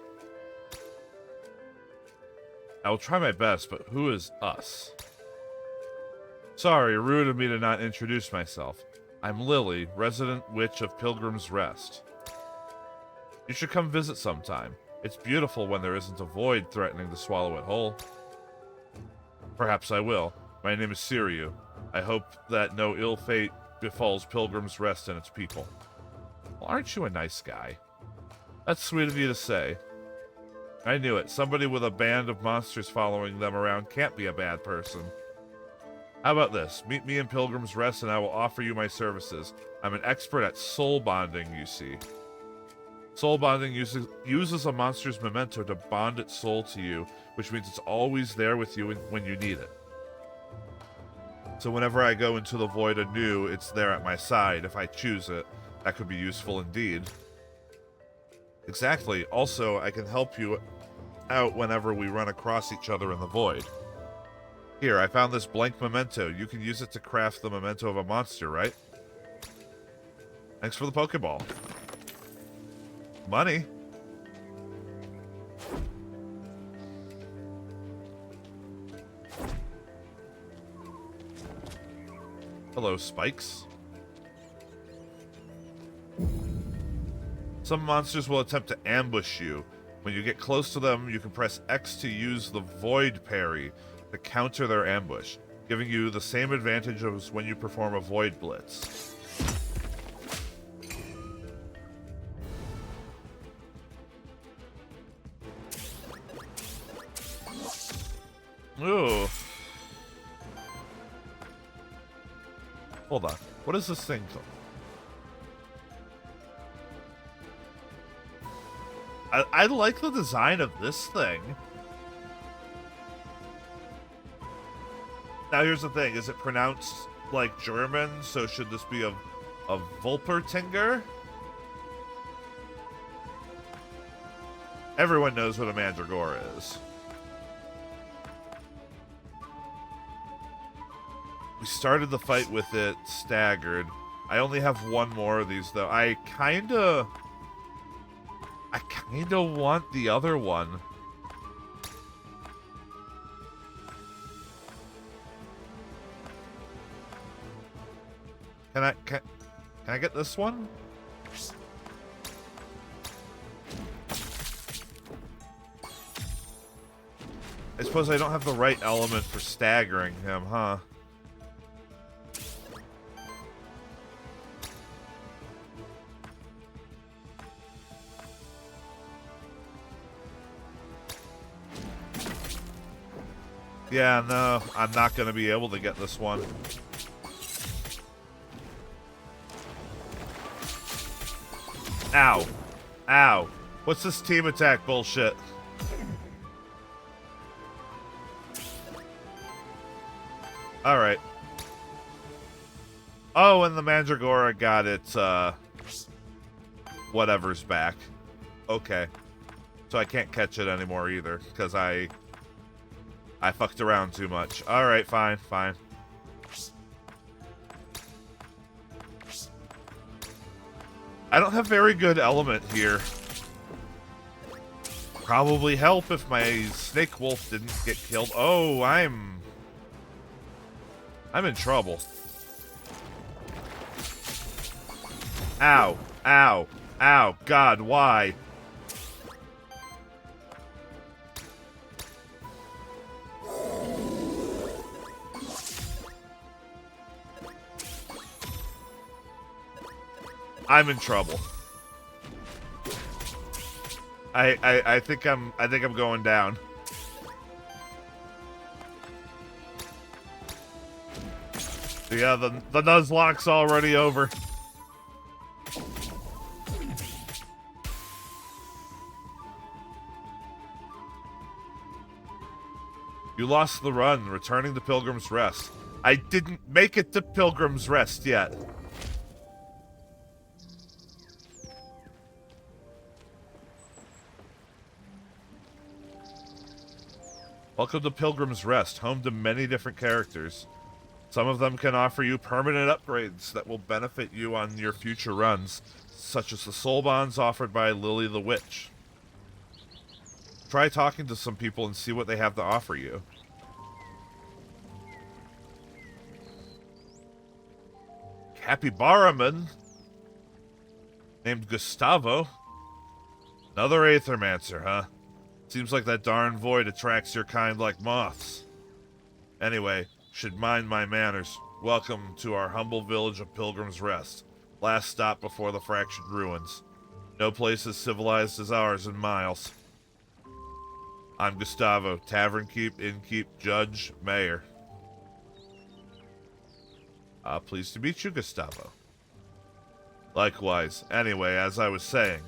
I will try my best, but who is us? Sorry, rude of me to not introduce myself. I'm Lily, resident witch of Pilgrim's Rest. You should come visit sometime. It's beautiful when there isn't a void threatening to swallow it whole. Perhaps I will. My name is Siriu. I hope that no ill fate befalls Pilgrim's Rest and its people. Well, aren't you a nice guy? That's sweet of you to say. I knew it. Somebody with a band of monsters following them around can't be a bad person. How about this? Meet me in Pilgrim's Rest and I will offer you my services. I'm an expert at soul bonding, you see. Soul bonding uses a monster's memento to bond its soul to you, which means it's always there with you when you need it. So whenever I go into the void anew, it's there at my side. If I choose it, that could be useful indeed. Exactly. Also, I can help you out whenever we run across each other in the void. Here, I found this blank memento. You can use it to craft the memento of a monster, right? Thanks for the Pokeball. Money. Hello, spikes. Some monsters will attempt to ambush you. When you get close to them, you can press X to use the Void Parry to counter their ambush, giving you the same advantage as when you perform a Void Blitz. Ooh. Hold on. What is this thing called? I like the design of this thing. Now here's the thing. Is it pronounced like German? So should this be a Vulpertinger? Everyone knows what a Mandragora is. We started the fight with it staggered. I only have one more of these, though. I kinda want the other one. Can I get this one? I suppose I don't have the right element for staggering him, huh? Yeah, no, I'm not going to be able to get this one. Ow. Ow. What's this team attack bullshit? Alright. Oh, and the Mandragora got its, whatever's back. Okay. So I can't catch it anymore either, because I fucked around too much. Alright, fine, fine. I don't have very good element here. Probably help if my snake wolf didn't get killed. Oh, I'm in trouble. Ow, ow, ow, God, why? I'm in trouble. I think I'm going down. Yeah, the Nuzlocke's already over. You lost the run, returning to Pilgrim's Rest. I didn't make it to Pilgrim's Rest yet. Welcome to Pilgrim's Rest, home to many different characters. Some of them can offer you permanent upgrades that will benefit you on your future runs, such as the soul bonds offered by Lily the Witch. Try talking to some people and see what they have to offer you. Capybaraman, named Gustavo. Another Aethermancer, huh? Seems like that darn void attracts your kind like moths. Anyway, should mind my manners. Welcome to our humble village of Pilgrim's Rest. Last stop before the fractured ruins. No place as civilized as ours in miles. I'm Gustavo, tavern keep, innkeep, judge, mayor. Pleased to meet you, Gustavo. Likewise. Anyway, as I was saying,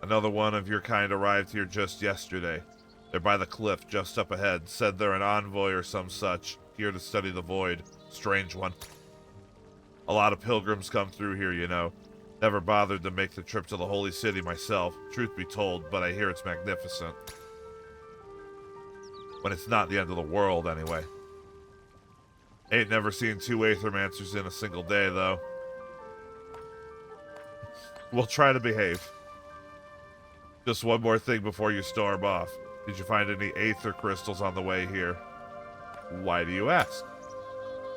another one of your kind arrived here just yesterday. They're by the cliff, just up ahead. Said they're an envoy or some such, here to study the void. Strange one. A lot of pilgrims come through here, you know. Never bothered to make the trip to the holy city myself, truth be told, but I hear it's magnificent. When it's not the end of the world, anyway. Ain't never seen two Aethermancers in a single day, though. We'll try to behave. Just one more thing before you storm off. Did you find any Aether crystals on the way here? Why do you ask?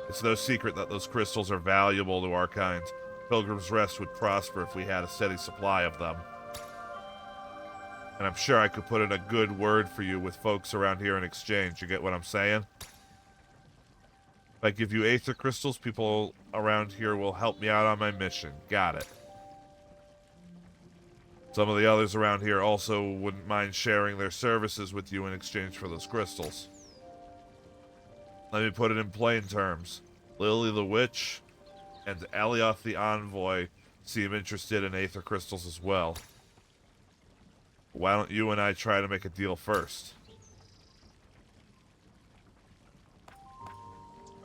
It's no secret that those crystals are valuable to our kind. Pilgrim's Rest would prosper if we had a steady supply of them. And I'm sure I could put in a good word for you with folks around here in exchange. You get what I'm saying? If I give you Aether crystals, people around here will help me out on my mission. Got it. Some of the others around here also wouldn't mind sharing their services with you in exchange for those crystals. Let me put it in plain terms. Lily the Witch and Alioth the Envoy seem interested in Aether crystals as well. Why don't you and I try to make a deal first?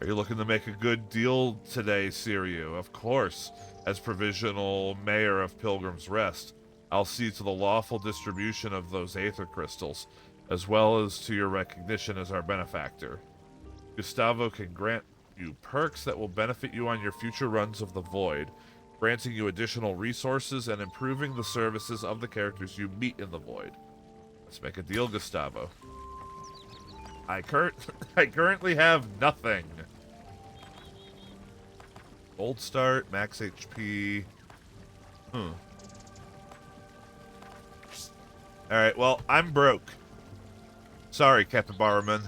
Are you looking to make a good deal today, Siryu? Of course. As provisional mayor of Pilgrim's Rest, I'll see to the lawful distribution of those Aether crystals, as well as to your recognition as our benefactor. Gustavo can grant you perks that will benefit you on your future runs of the Void, granting you additional resources and improving the services of the characters you meet in the Void. Let's make a deal, Gustavo. I currently have nothing. Gold start, max HP. Alright, well, I'm broke. Sorry, Capybaraman.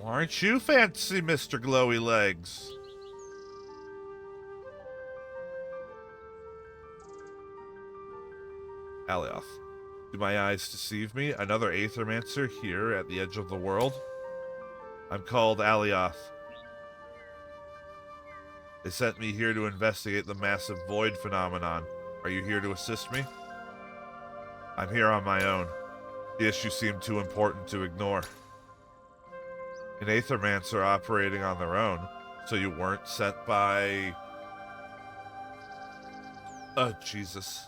Aren't you fancy, Mr. Glowy Legs? Alioth. Do my eyes deceive me? Another Aethermancer here at the edge of the world? I'm called Alioth. They sent me here to investigate the massive void phenomenon. Are you here to assist me? I'm here on my own. The issue seemed too important to ignore. An Aethermancer operating on their own, so you weren't sent by... Oh, Jesus.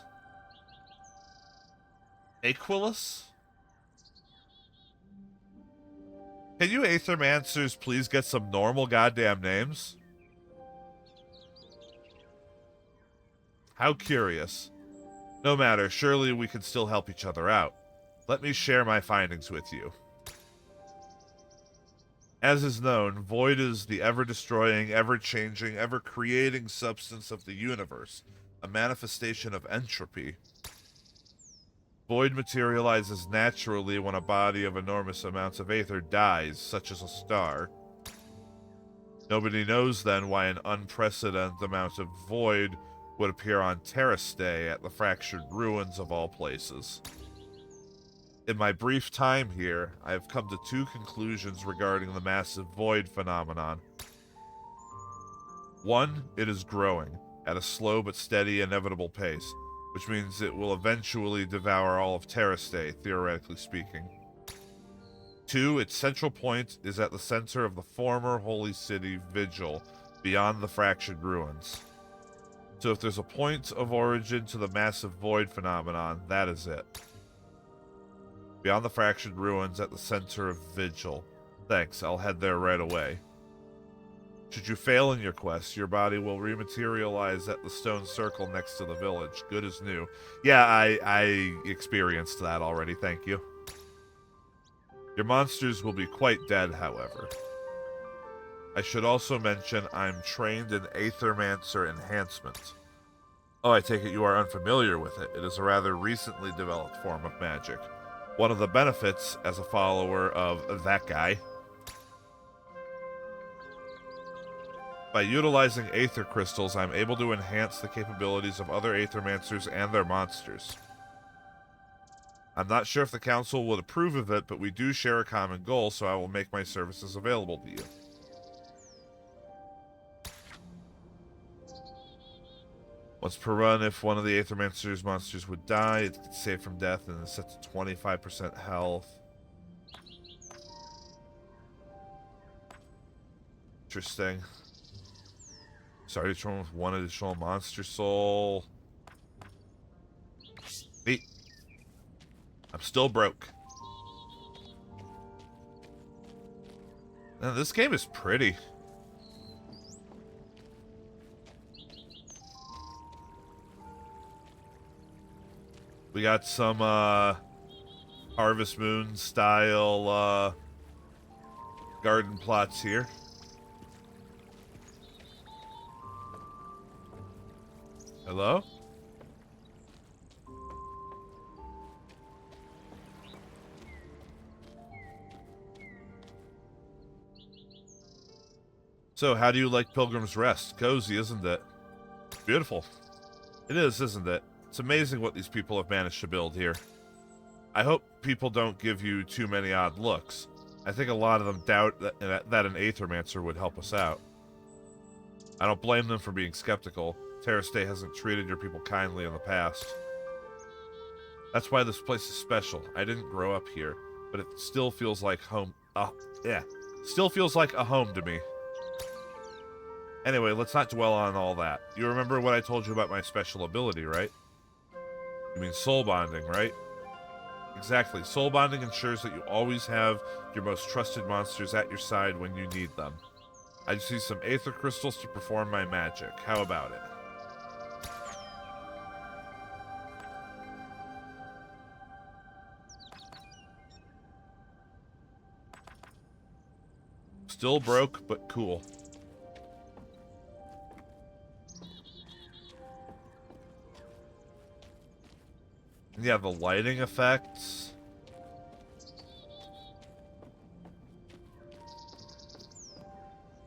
Aquilus? Can you Aethermancers please get some normal goddamn names? How curious. No matter, surely we can still help each other out. Let me share my findings with you. As is known, void is the ever-destroying, ever-changing, ever-creating substance of the universe, a manifestation of entropy. Void materializes naturally when a body of enormous amounts of aether dies, such as a star. Nobody knows then why an unprecedented amount of void would appear on Haste at the fractured ruins of all places. In my brief time here, I have come to two conclusions regarding the massive void phenomenon. One, it is growing, at a slow but steady inevitable pace, which means it will eventually devour all of Haste, theoretically speaking. Two, its central point is at the center of the former holy city Vigil, beyond the fractured ruins. So if there's a point of origin to the massive void phenomenon, that is it. Beyond the fractured ruins at the center of Vigil. Thanks, I'll head there right away. Should you fail in your quest, your body will rematerialize at the stone circle next to the village. Good as new. Yeah, I experienced that already, thank you. Your monsters will be quite dead, however. I should also mention I'm trained in Aethermancer enhancement. Oh, I take it you are unfamiliar with it. It is a rather recently developed form of magic. One of the benefits, as a follower of that guy, by utilizing aether crystals, I'm able to enhance the capabilities of other Aethermancers and their monsters. I'm not sure if the council would approve of it, but we do share a common goal, so I will make my services available to you. Once per run, if one of the Aethermancer's monsters would die, it gets saved from death and is set to 25% health. Interesting. Sorry, each one with one additional monster soul. Neat. I'm still broke. Now, this game is pretty. We got some Harvest Moon style garden plots here. Hello? So, how do you like Pilgrim's Rest? Cozy, isn't it? Beautiful. It is, isn't it? It's amazing what these people have managed to build here. I hope people don't give you too many odd looks. I think a lot of them doubt that an Aethermancer would help us out. I don't blame them for being skeptical. Haste hasn't treated your people kindly in the past. That's why this place is special. I didn't grow up here, but it still feels like home. Still feels like a home to me. Anyway, let's not dwell on all that. You remember what I told you about my special ability, right? You mean soul bonding, right? Exactly. Soul bonding ensures that you always have your most trusted monsters at your side when you need them. I just need some aether crystals to perform my magic. How about it? Still broke, but cool. Yeah, the lighting effects.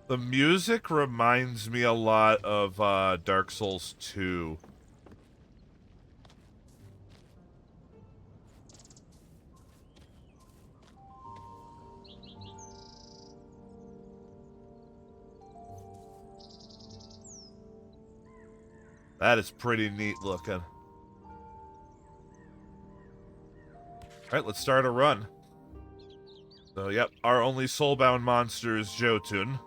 The music reminds me a lot of Dark Souls 2. That is pretty neat looking. Alright, let's start a run. So, yep, our only soulbound monster is Jotun.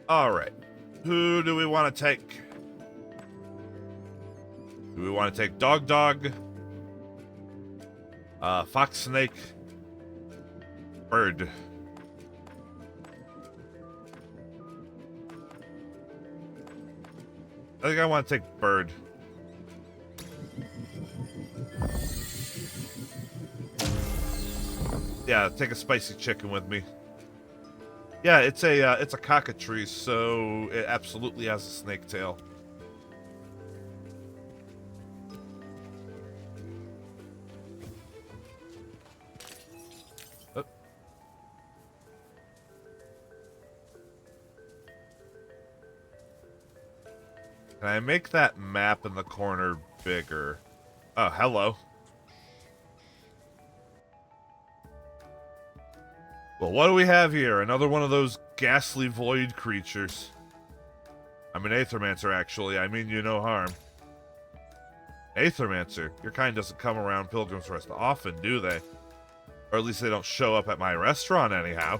Alright. Who do we want to take? Do we want to take Dog? Fox Snake? Bird? I think I want to take Bird. Yeah, take a spicy chicken with me. Yeah, it's a cockatrice, so it absolutely has a snake tail. Oh. Can I make that map in the corner bigger? Oh, hello. Well, what do we have here? Another one of those ghastly void creatures. I'm an Aethermancer, actually. I mean you no harm. Aethermancer? Your kind doesn't come around Pilgrim's Rest often, do they? Or at least they don't show up at my restaurant, anyhow.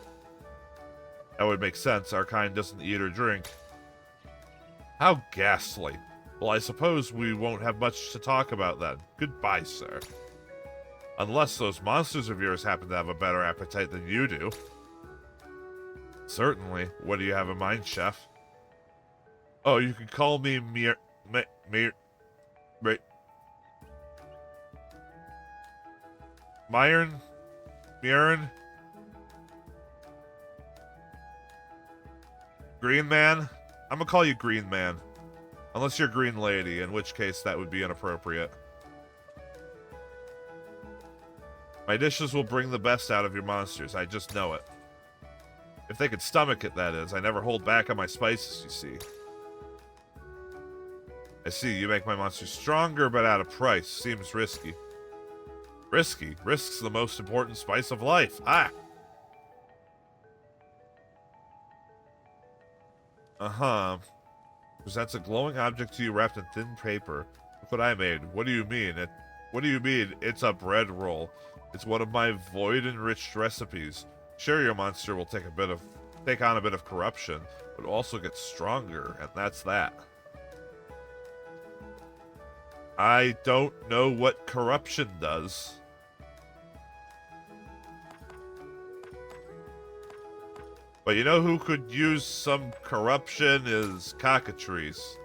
That would make sense. Our kind doesn't eat or drink. How ghastly. Well, I suppose we won't have much to talk about then. Goodbye, sir. Unless those monsters of yours happen to have a better appetite than you do. Certainly. What do you have in mind, chef? Oh, you can call me Myron? Green Man? I'm gonna call you Green Man. Unless you're Green Lady, in which case that would be inappropriate. My dishes will bring the best out of your monsters, I just know it. If they could stomach it, that is. I never hold back on my spices, you see. I see, you make my monsters stronger, but at a price. Seems risky. Risky? Risk's the most important spice of life. Ah! Uh-huh. Presents a glowing object to you wrapped in thin paper. Look what I made. What do you mean? What do you mean? It's a bread roll. It's one of my void-enriched recipes. Sure, your monster will take on a bit of corruption, but also get stronger, and that's that. I don't know what corruption does. But you know who could use some corruption is cockatrice.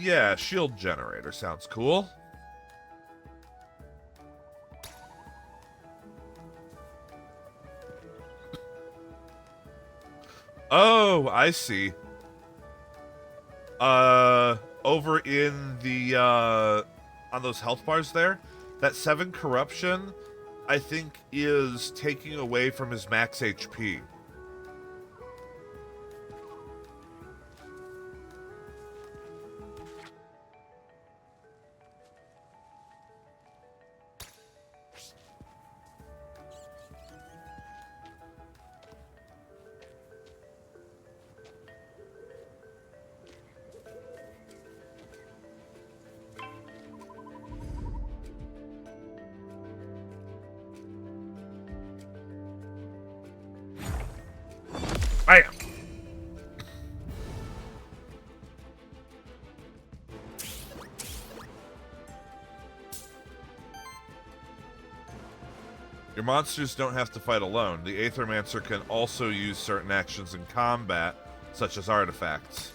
Yeah, shield generator sounds cool. Oh, I see. Over in the, on those health bars there, that 7 corruption, I think, is taking away from his max HP. Bam! Your monsters don't have to fight alone. The Aethermancer can also use certain actions in combat, such as artifacts.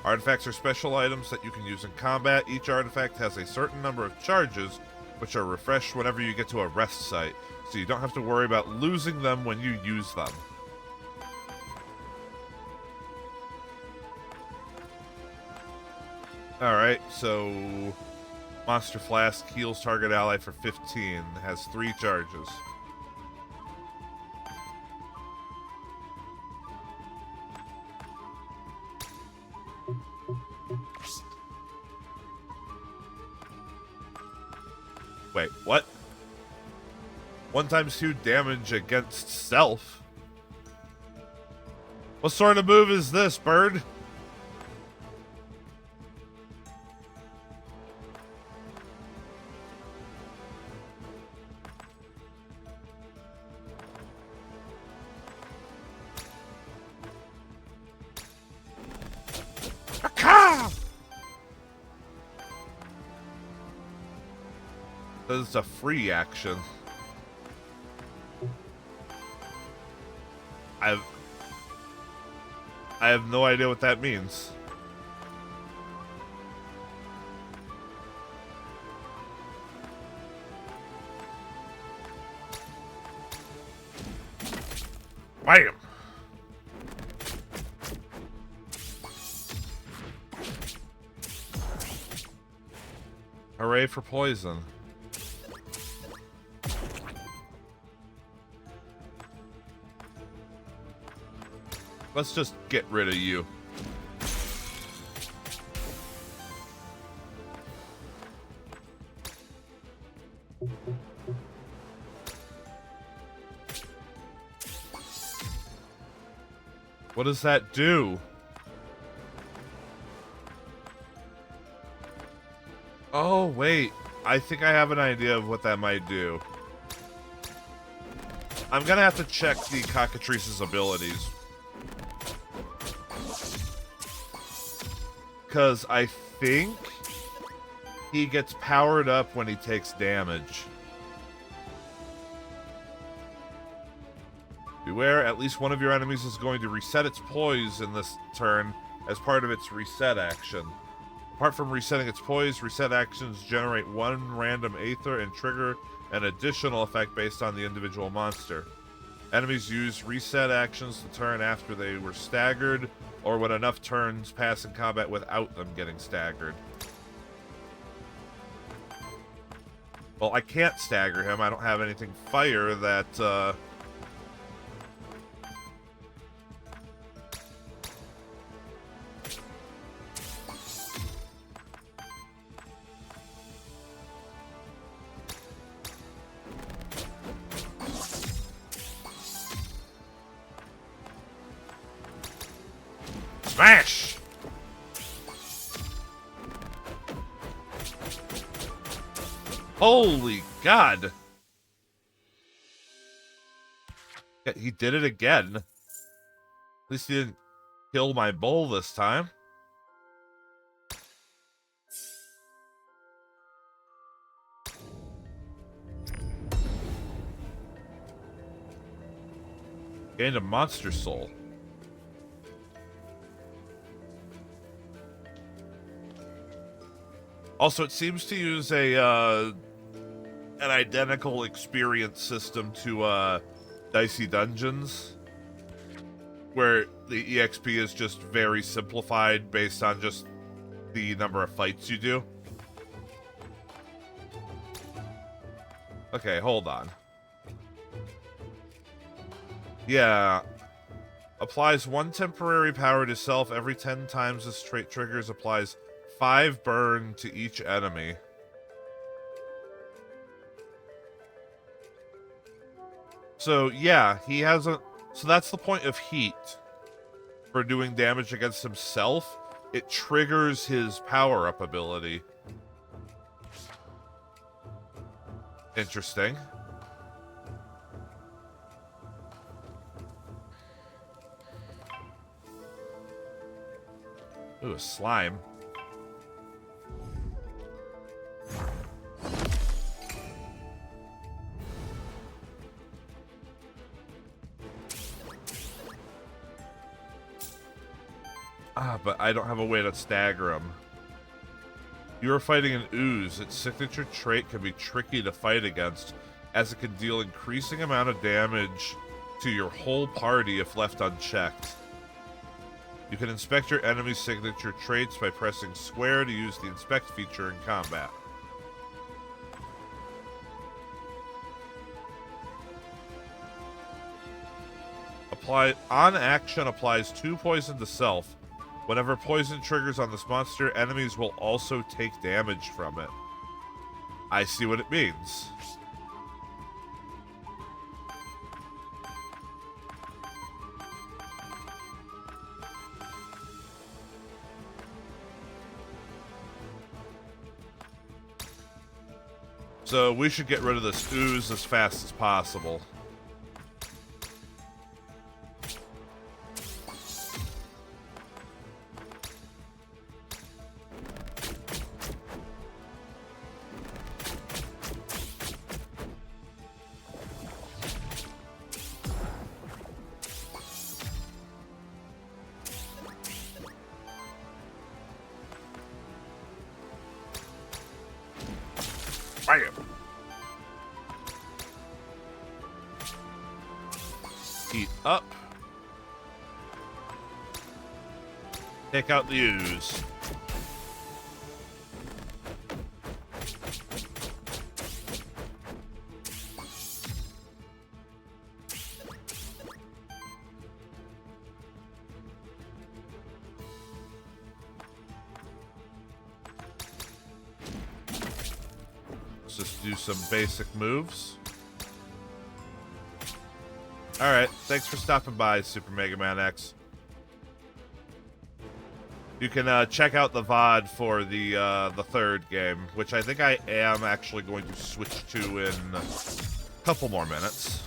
Artifacts are special items that you can use in combat. Each artifact has a certain number of charges, which are refreshed whenever you get to a rest site, so you don't have to worry about losing them when you use them. Alright, so Monster Flask heals target ally for 15. Has 3 charges. Wait, what? 1 times 2 damage against self? What sort of move is this, bird? This is a free action. I have no idea what that means. Bam! Hooray for poison. Let's just get rid of you. What does that do? Oh, wait. I think I have an idea of what that might do. I'm gonna have to check the cockatrice's abilities. Because I think he gets powered up when he takes damage. Beware, at least one of your enemies is going to reset its poise in this turn as part of its reset action. Apart from resetting its poise, reset actions generate 1 random Aether and trigger an additional effect based on the individual monster. Enemies use reset actions to turn after they were staggered, or when enough turns pass in combat without them getting staggered. Well, I can't stagger him. I don't have anything fire that, Smash! Holy God! Yeah, he did it again. At least he didn't kill my bull this time. Gained a monster soul. Also, it seems to use an identical experience system to Dicey Dungeons, where the EXP is just very simplified based on just the number of fights you do. Okay, hold on. Yeah. Applies 1 temporary power to self every 10 times this trait triggers. Applies 5 burn to each enemy. So, yeah, he has a... So that's the point of heat. For doing damage against himself, it triggers his power-up ability. Interesting. Ooh, a slime. But I don't have a way to stagger him. You are fighting an ooze. Its signature trait can be tricky to fight against, as it can deal increasing amount of damage to your whole party if left unchecked. You can inspect your enemy's signature traits by pressing square to use the inspect feature in combat. on action applies 2 poison to self. Whenever poison triggers on this monster, enemies will also take damage from it. I see what it means. So we should get rid of this ooze as fast as possible. Bam! Heat up. Take out the ooze. Let's just do some basic moves. Alright, thanks for stopping by, Super Mega Man X. You can check out the VOD for the third game, which I think I am actually going to switch to in a couple more minutes.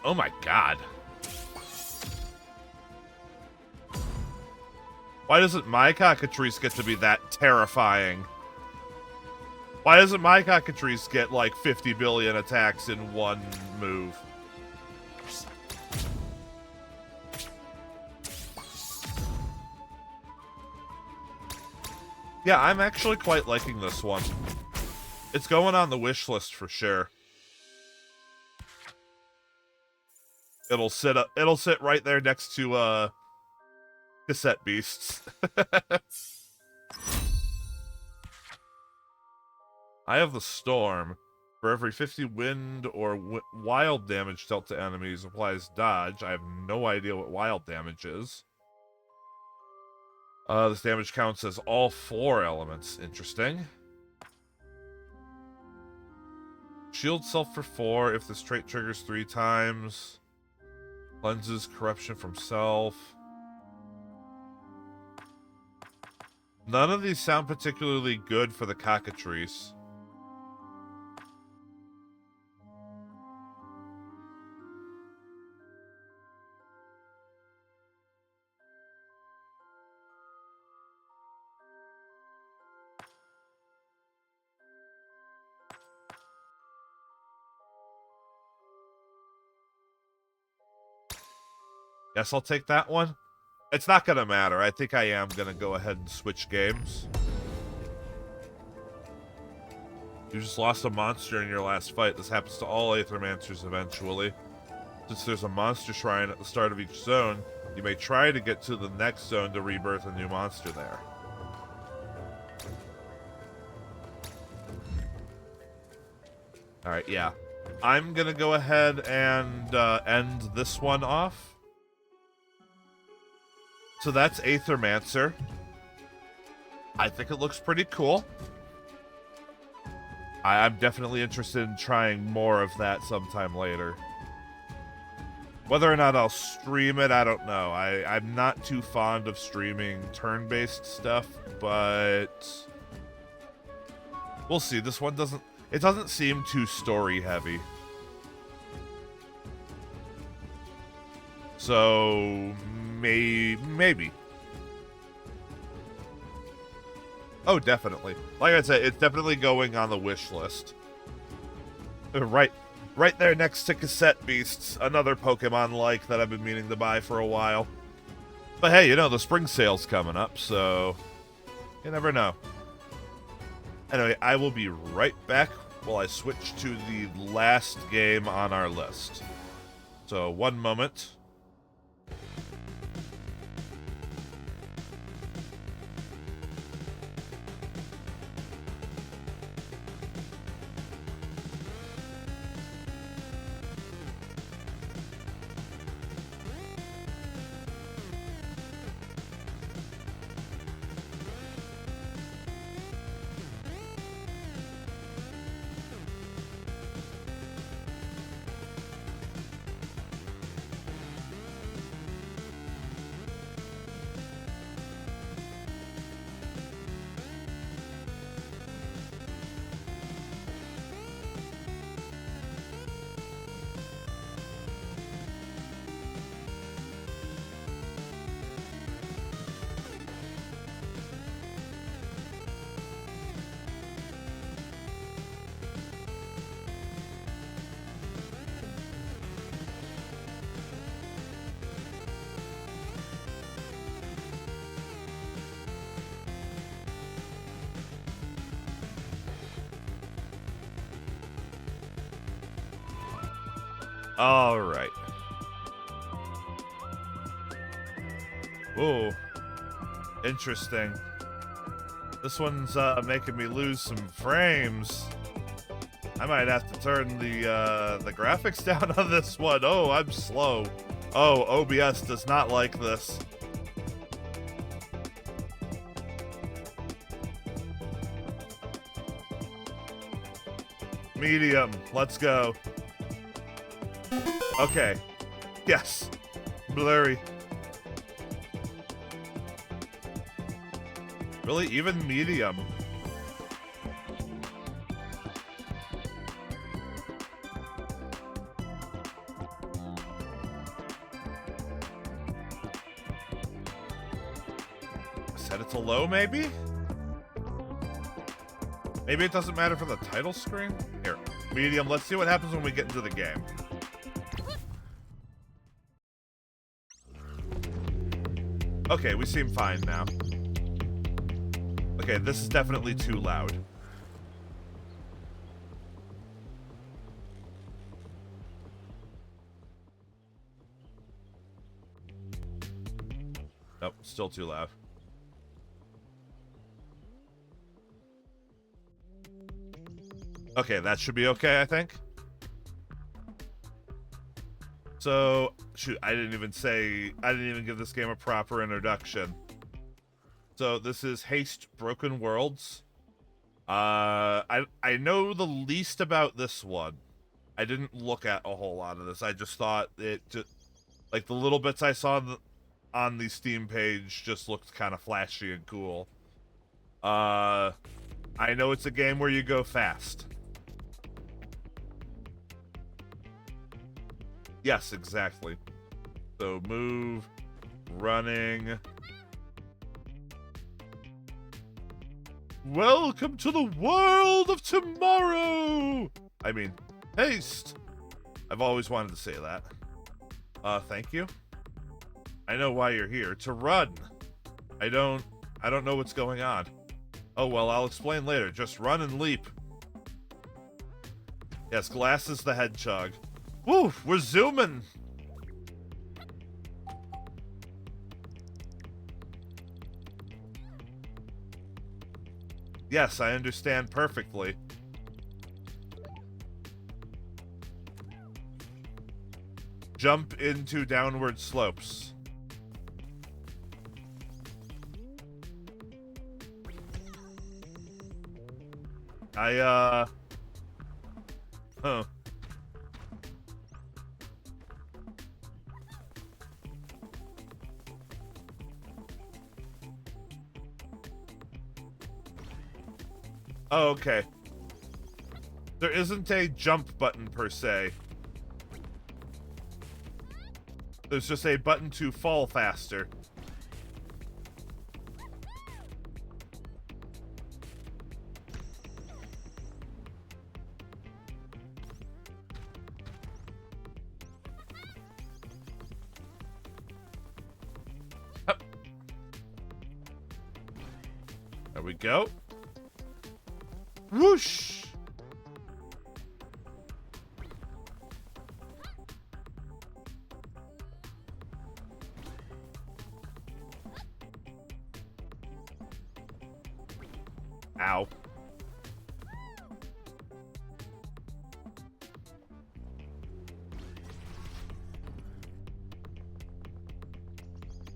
Oh my god. Why doesn't my cockatrice get to be that terrifying? Why doesn't my cockatrice get like 50 billion attacks in one move? Yeah, I'm actually quite liking this one. It's going on the wish list for sure. It'll sit right there next to cassette beasts. I have the storm. For every 50 wind or wild damage dealt to enemies applies dodge. I have no idea what wild damage is. This damage counts as all 4 elements. Interesting. Shield self for 4 if this trait triggers 3 times. Cleanses corruption from self. None of these sound particularly good for the cockatrice. Guess I'll take that one. It's not gonna matter. I think I am gonna go ahead and switch games. You just lost a monster in your last fight. This happens to all Aethermancers eventually. Since there's a monster shrine at the start of each zone, you may try to get to the next zone to rebirth a new monster there. Alright, yeah. I'm gonna go ahead and end this one off. So that's Aethermancer. I think it looks pretty cool. I'm definitely interested in trying more of that sometime later. Whether or not I'll stream it, I don't know. I'm not too fond of streaming turn-based stuff, but we'll see. This one doesn't seem too story-heavy. So maybe. Oh, definitely. Like I said, it's definitely going on the wish list. Right there next to Cassette Beasts, another Pokemon-like that I've been meaning to buy for a while. But hey, you know, the spring sale's coming up, so you never know. Anyway, I will be right back while I switch to the last game on our list. So, one moment. All right. Ooh. Interesting. This one's making me lose some frames. I might have to turn the graphics down on this one. Oh, I'm slow. Oh, OBS does not like this. Medium. Let's go. Okay. Yes. Blurry. Really? Even medium? Set it to low, maybe? Maybe it doesn't matter for the title screen? Here, medium. Let's see what happens when we get into the game. Okay, we seem fine now. Okay, this is definitely too loud. Nope, still too loud. Okay, that should be okay, I think. So, shoot, I didn't even give this game a proper introduction. So, this is Haste Broken Worlds. I know the least about this one. I didn't look at a whole lot of this. I just thought it just, like, the little bits I saw on the Steam page just looked kind of flashy and cool. I know it's a game where you go fast. Yes, exactly. So move, running. Welcome to the world of tomorrow! I mean, haste! I've always wanted to say that. Thank you. I know why you're here. To run! I don't know what's going on. Oh, well, I'll explain later. Just run and leap. Yes, Glass is the hedgehog. Woo! We're zooming! Yes, I understand perfectly. Jump into downward slopes. Huh. Oh, okay. There isn't a jump button per se. There's just a button to fall faster. Up. There we go. Whoosh! Ow.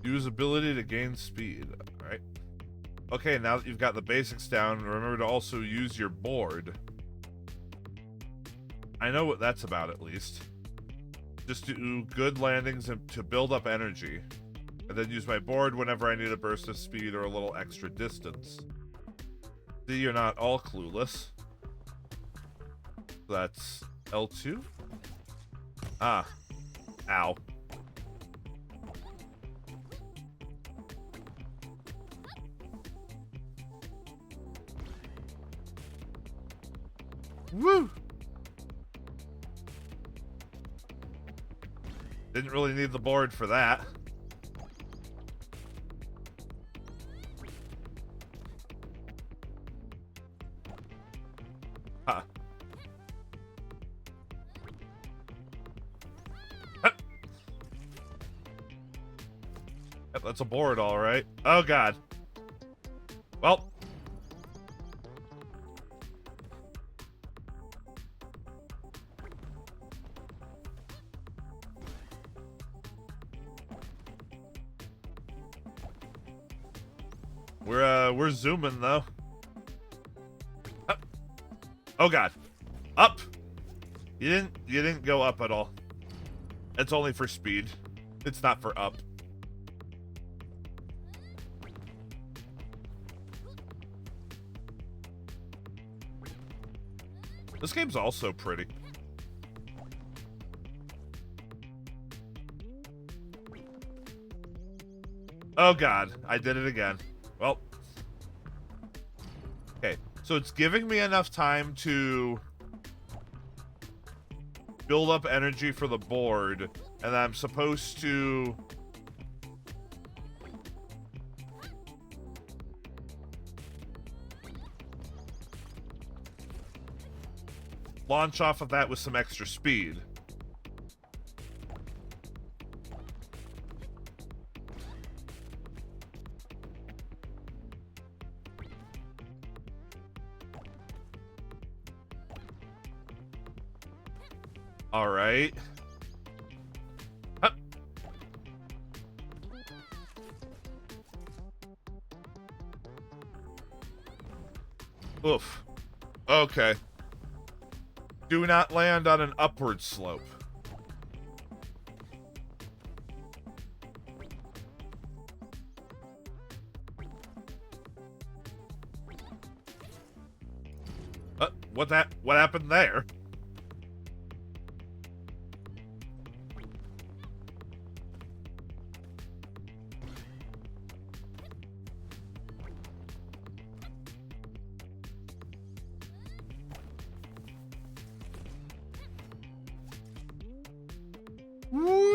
Use ability to gain speed. Alright. Okay, now that you've got the basics down, remember to also use your board. I know what that's about, at least. Just do good landings and to build up energy. And then use my board whenever I need a burst of speed or a little extra distance. See, you're not all clueless. That's L2? Ah. Ow. Woo! Didn't really need the board for that. Huh. That's a board, all right. Oh, God. Well. We're zooming, though. Up. Oh, God. Up. You didn't go up at all. It's only for speed. It's not for up. This game's also pretty. Oh, God. I did it again. Well. Okay. So it's giving me enough time to build up energy for the board, and I'm supposed to launch off of that with some extra speed. All right. Hup. Oof. Okay. Do not land on an upward slope. What happened there? Woo!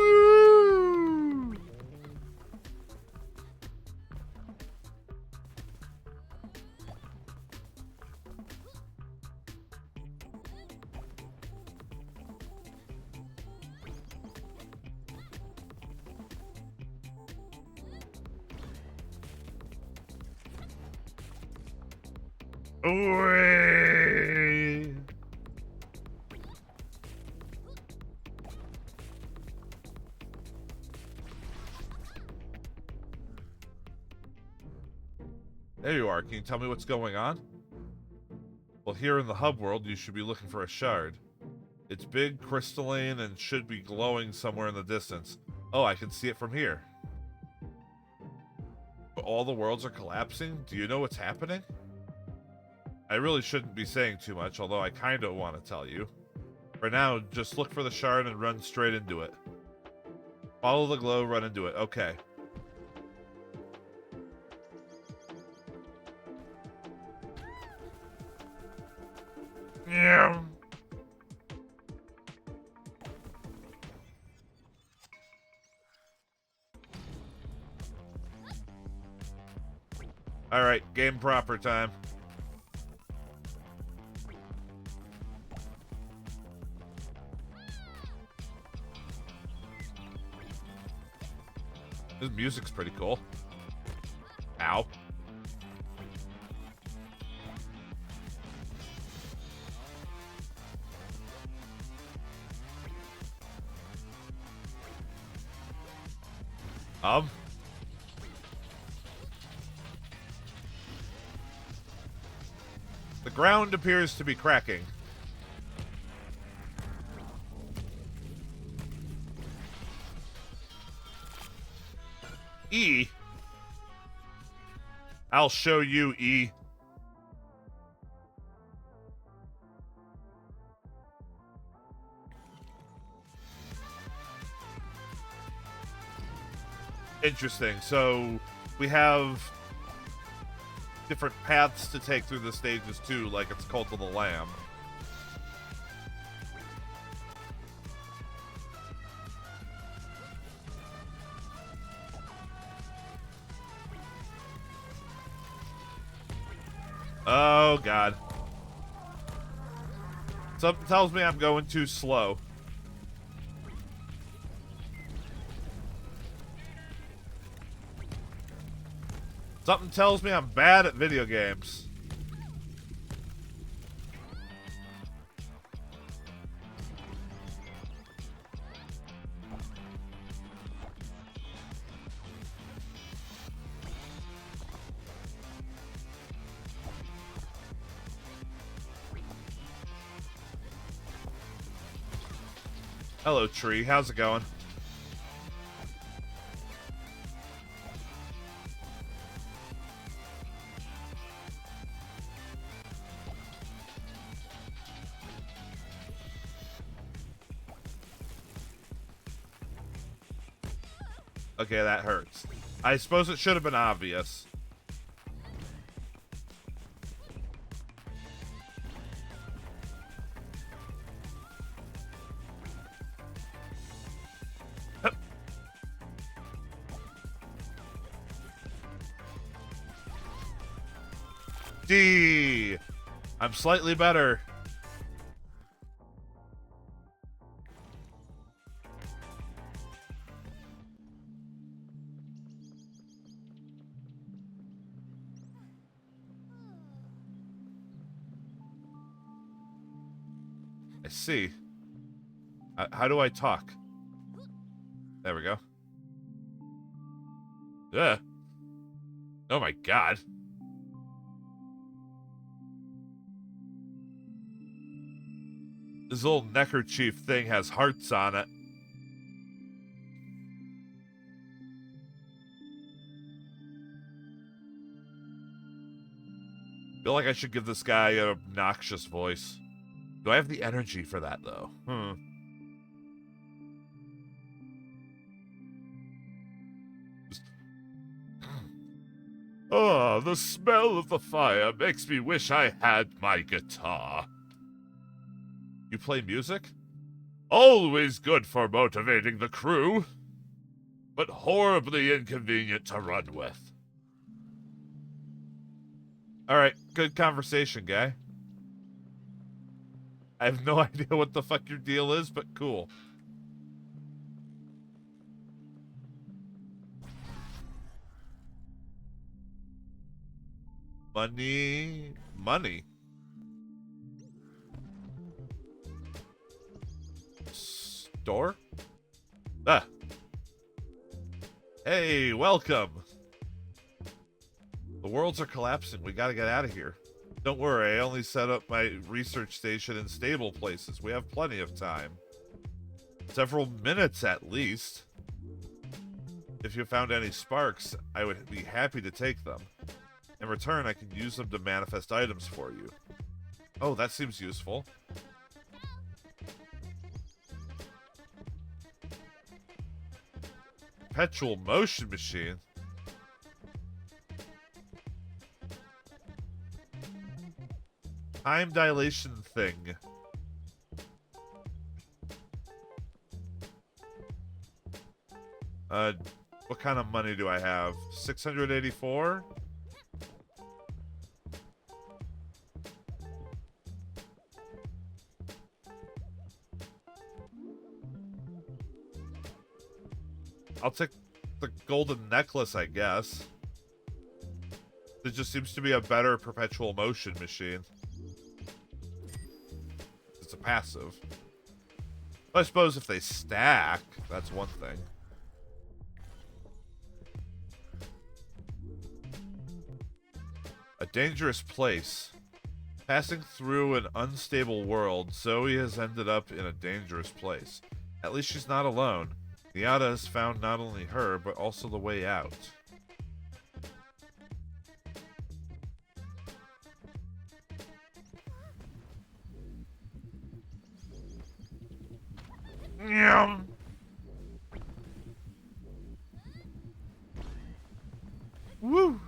Away! There you are. Can you tell me what's going on? Well, here in the hub world, you should be looking for a shard. It's big, crystalline, and should be glowing somewhere in the distance. Oh, I can see it from here. But all the worlds are collapsing? Do you know what's happening? I really shouldn't be saying too much, although I kind of want to tell you. For now, just look for the shard and run straight into it. Follow the glow, run into it. Okay. Yeah. All right, game proper time. This music's pretty cool. Ow. The ground appears to be cracking. E. I'll show you, E. Interesting. So we have different paths to take through the stages too, like it's Cult of the Lamb. Oh, God. Something tells me I'm going too slow. Something tells me I'm bad at video games. Hello, tree. How's it going? Okay, that hurts. I suppose it should have been obvious. D. I'm slightly better. I see. How do I talk? There we go. Ugh. Oh my god. This little neckerchief thing has hearts on it. Feel like I should give this guy an obnoxious voice. Do I have the energy for that, though? Oh, the smell of the fire makes me wish I had my guitar. You play music? Always good for motivating the crew, but horribly inconvenient to run with. Alright, good conversation, guy. I have no idea what the fuck your deal is, but cool. Money. Money. Store? Ah. Hey, welcome. The worlds are collapsing. We gotta get out of here. Don't worry, I only set up my research station in stable places. We have plenty of time. Several minutes at least. If you found any sparks, I would be happy to take them. In return, I can use them to manifest items for you. Oh, that seems useful. Perpetual motion machine? Time dilation thing. What kind of money do I have? 684? I'll take the golden necklace, I guess. It just seems to be a better perpetual motion machine. It's a passive. I suppose if they stack, that's one thing. A dangerous place. Passing through an unstable world, Zoe has ended up in a dangerous place. At least she's not alone. Miata has found not only her, but also the way out. Yum. Woo!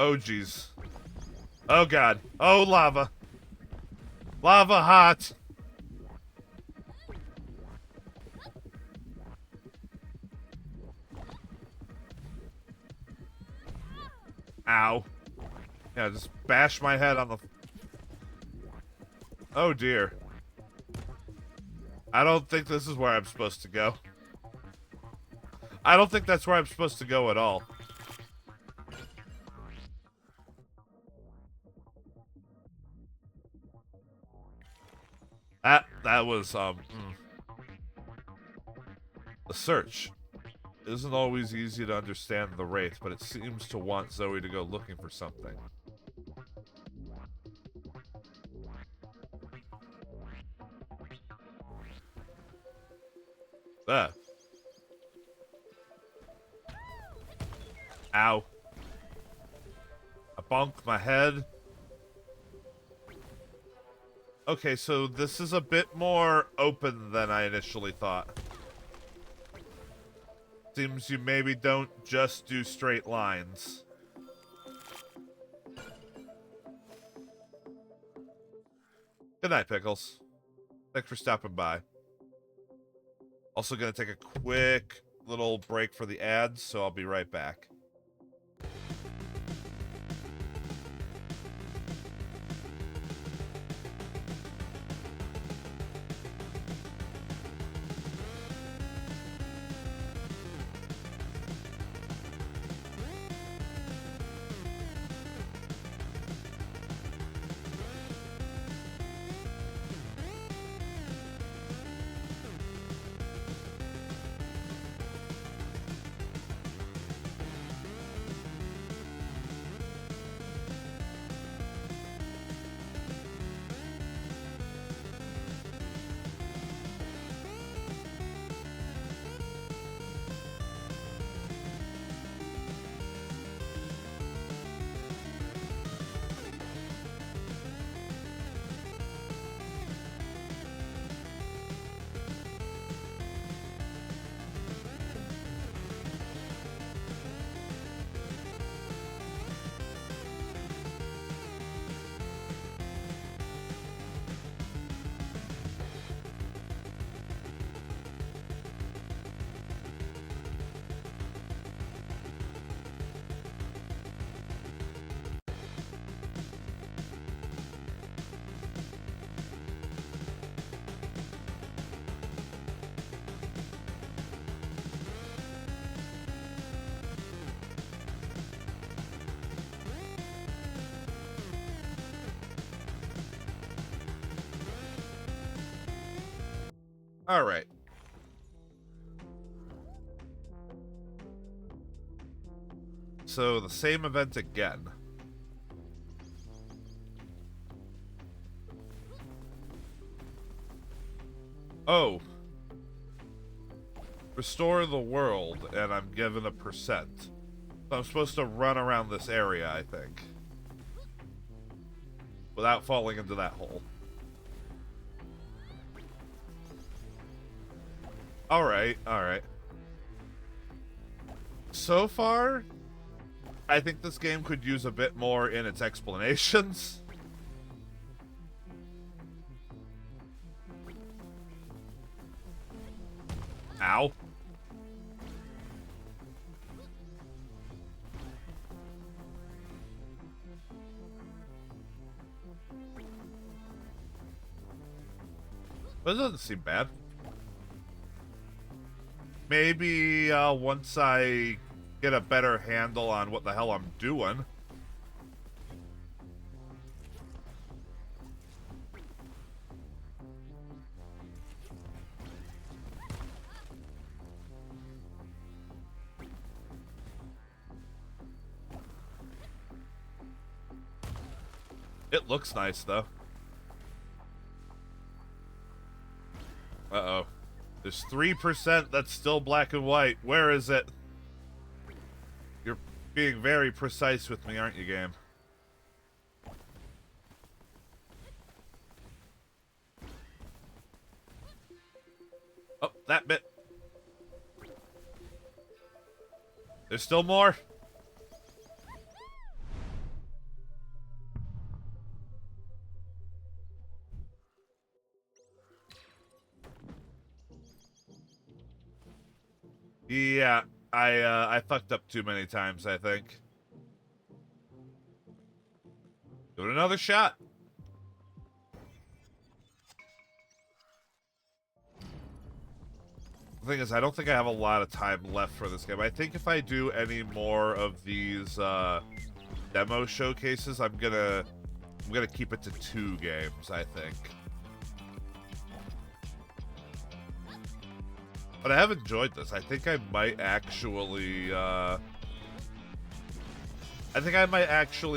Oh, jeez. Oh, God. Oh, lava. Lava hot. Ow. Yeah, just bash my head on the... Oh dear. I don't think this is where I'm supposed to go. I don't think that's where I'm supposed to go at all. That was, The search isn't always easy to understand the Wraith, but it seems to want Zoe to go looking for something. Ah. Ow. I bonked my head. Okay, so this is a bit more open than I initially thought. Seems you maybe don't just do straight lines. Good night, Pickles. Thanks for stopping by. Also gonna take a quick little break for the ads, so I'll be right back. All right. So the same event again. Oh. Restore the world, and I'm given a %. So I'm supposed to run around this area, I think. Without falling into that hole. Alright, alright. So far, I think this game could use a bit more in its explanations. Ow. But it doesn't seem bad. Maybe once I get a better handle on what the hell I'm doing. It looks nice, though. Uh-oh. There's 3% that's still black and white. Where is it? You're being very precise with me, aren't you, game? Oh, that bit. There's still more. Yeah, I fucked up too many times, I think. Give it another shot. The thing is, I don't think I have a lot of time left for this game. I think if I do any more of these demo showcases, I'm gonna keep it to 2 games, I think. But I have enjoyed this. I think I might actually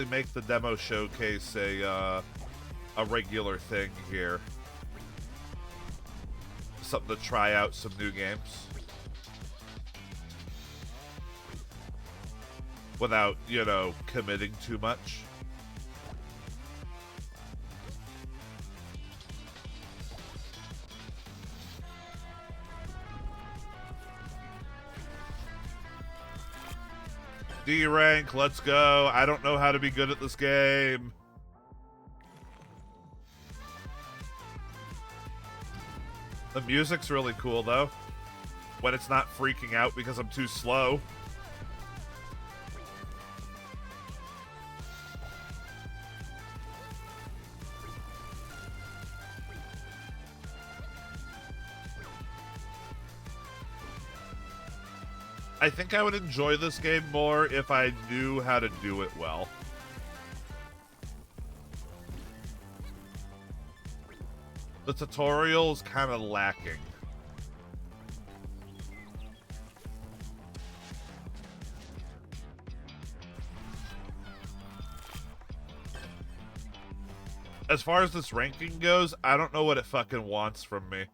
make the demo showcase a regular thing here. Something to try out some new games. Without, you know, committing too much. D rank, let's go. I don't know how to be good at this game. The music's really cool, though. When it's not freaking out because I'm too slow. I think I would enjoy this game more if I knew how to do it well. The tutorial's kind of lacking. As far as this ranking goes, I don't know what it fucking wants from me.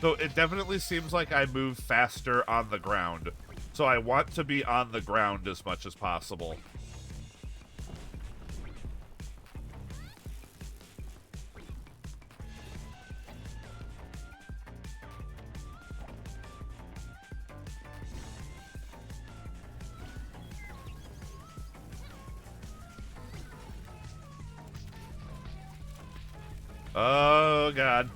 So it definitely seems like I move faster on the ground. So I want to be on the ground as much as possible. Oh, God.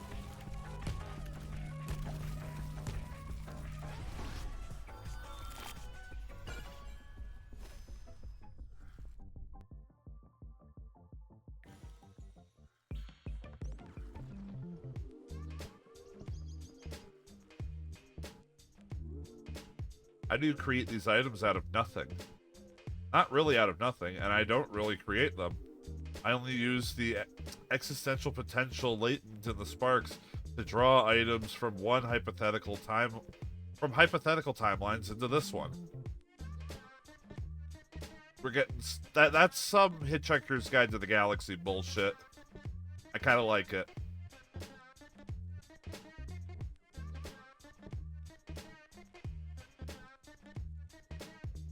I do create these items out of nothing. Not really out of nothing, and I don't really create them. I only use the existential potential latent in the sparks to draw items from hypothetical timelines into this one. We're getting that's some Hitchhiker's Guide to the Galaxy bullshit. I kind of like it.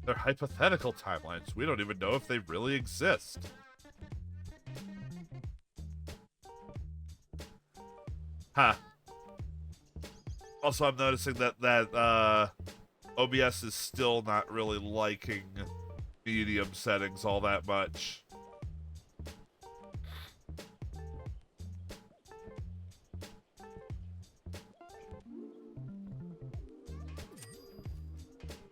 They're hypothetical timelines. We don't even know if they really exist. Huh. Also, I'm noticing that OBS is still not really liking medium settings all that much.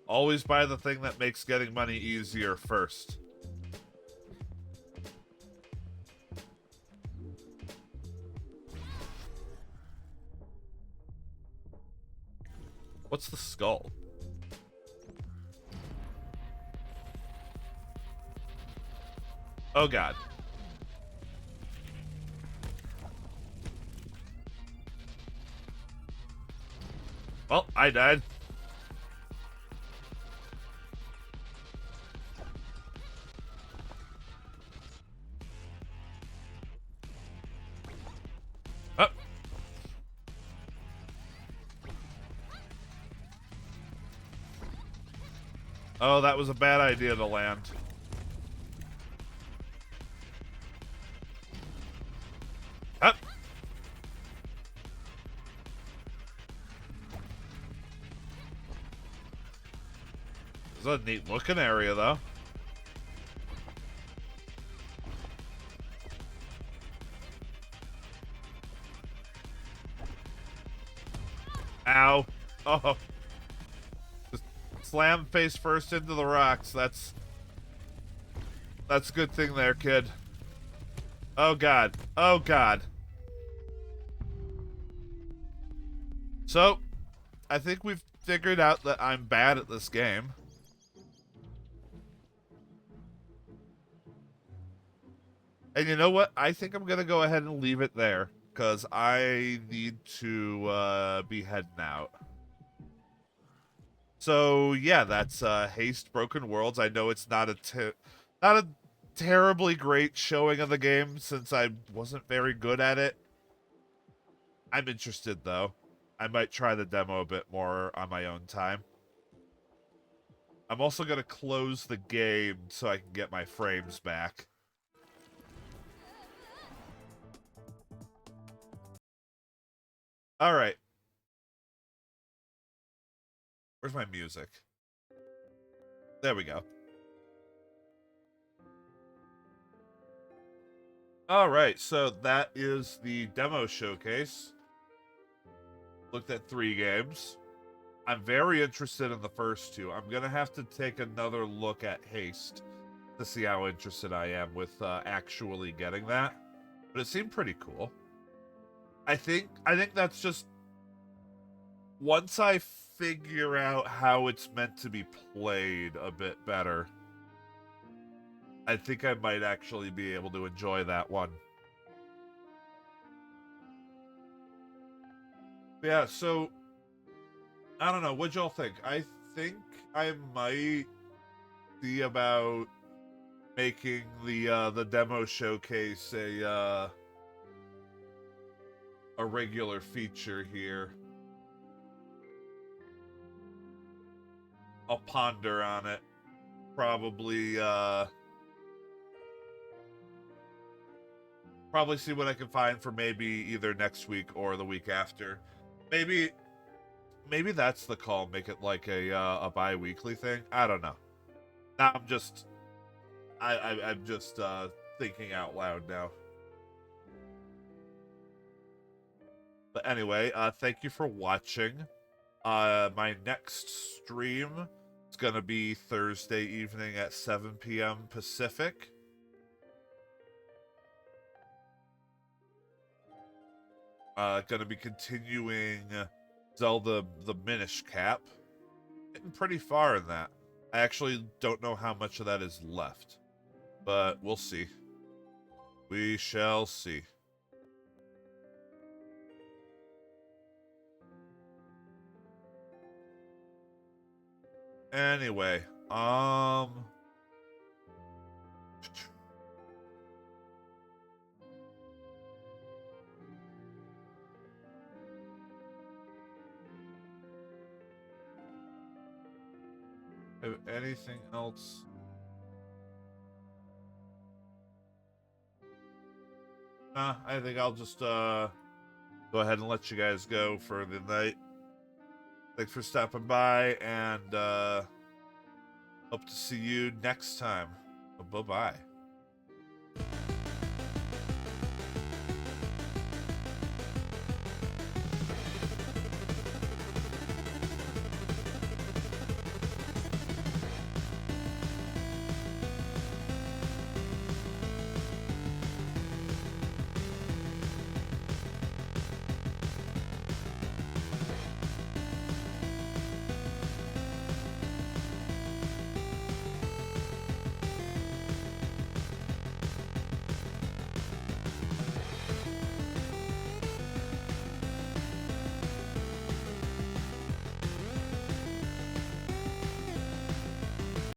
Always buy the thing that makes getting money easier first. What's the skull? Oh, God. Well, I died. Oh, that was a bad idea to land. Up. This is a neat looking area, though. Ow. Oh. Just slam face first into the rocks. That's a good thing there, kid. Oh, God. Oh, God. So, I think we've figured out that I'm bad at this game. And you know what? I think I'm going to go ahead and leave it there, because I need to be heading out. So, yeah, that's Haste Broken Worlds. I know it's not a terribly great showing of the game, since I wasn't very good at it. I'm interested, though. I might try the demo a bit more on my own time. I'm also going to close the game so I can get my frames back. All right. Where's my music? There we go. All right, so that is the demo showcase. Looked at 3 games. I'm very interested in the first 2. I'm going to have to take another look at Haste to see how interested I am with actually getting that. But it seemed pretty cool. I think that's just once I figure out how it's meant to be played a bit better, I think I might actually be able to enjoy that one. Yeah, so I don't know. What'd y'all think? I think I might see about making the demo showcase a regular feature here. I'll ponder on it. Probably see what I can find for maybe either next week or the week after. Maybe that's the call. Make it like a bi-weekly thing. I don't know. Now I'm just I'm just thinking out loud now. But anyway, thank you for watching. My next stream is gonna be Thursday evening at 7 p.m. Pacific. Gonna be continuing Zelda the Minish Cap. Getting pretty far in that. I actually don't know how much of that is left, but we'll see. We shall see. Anyway, have anything else? Nah, I think I'll just go ahead and let you guys go for the night. Thanks for stopping by, and hope to see you next time. Bye-bye.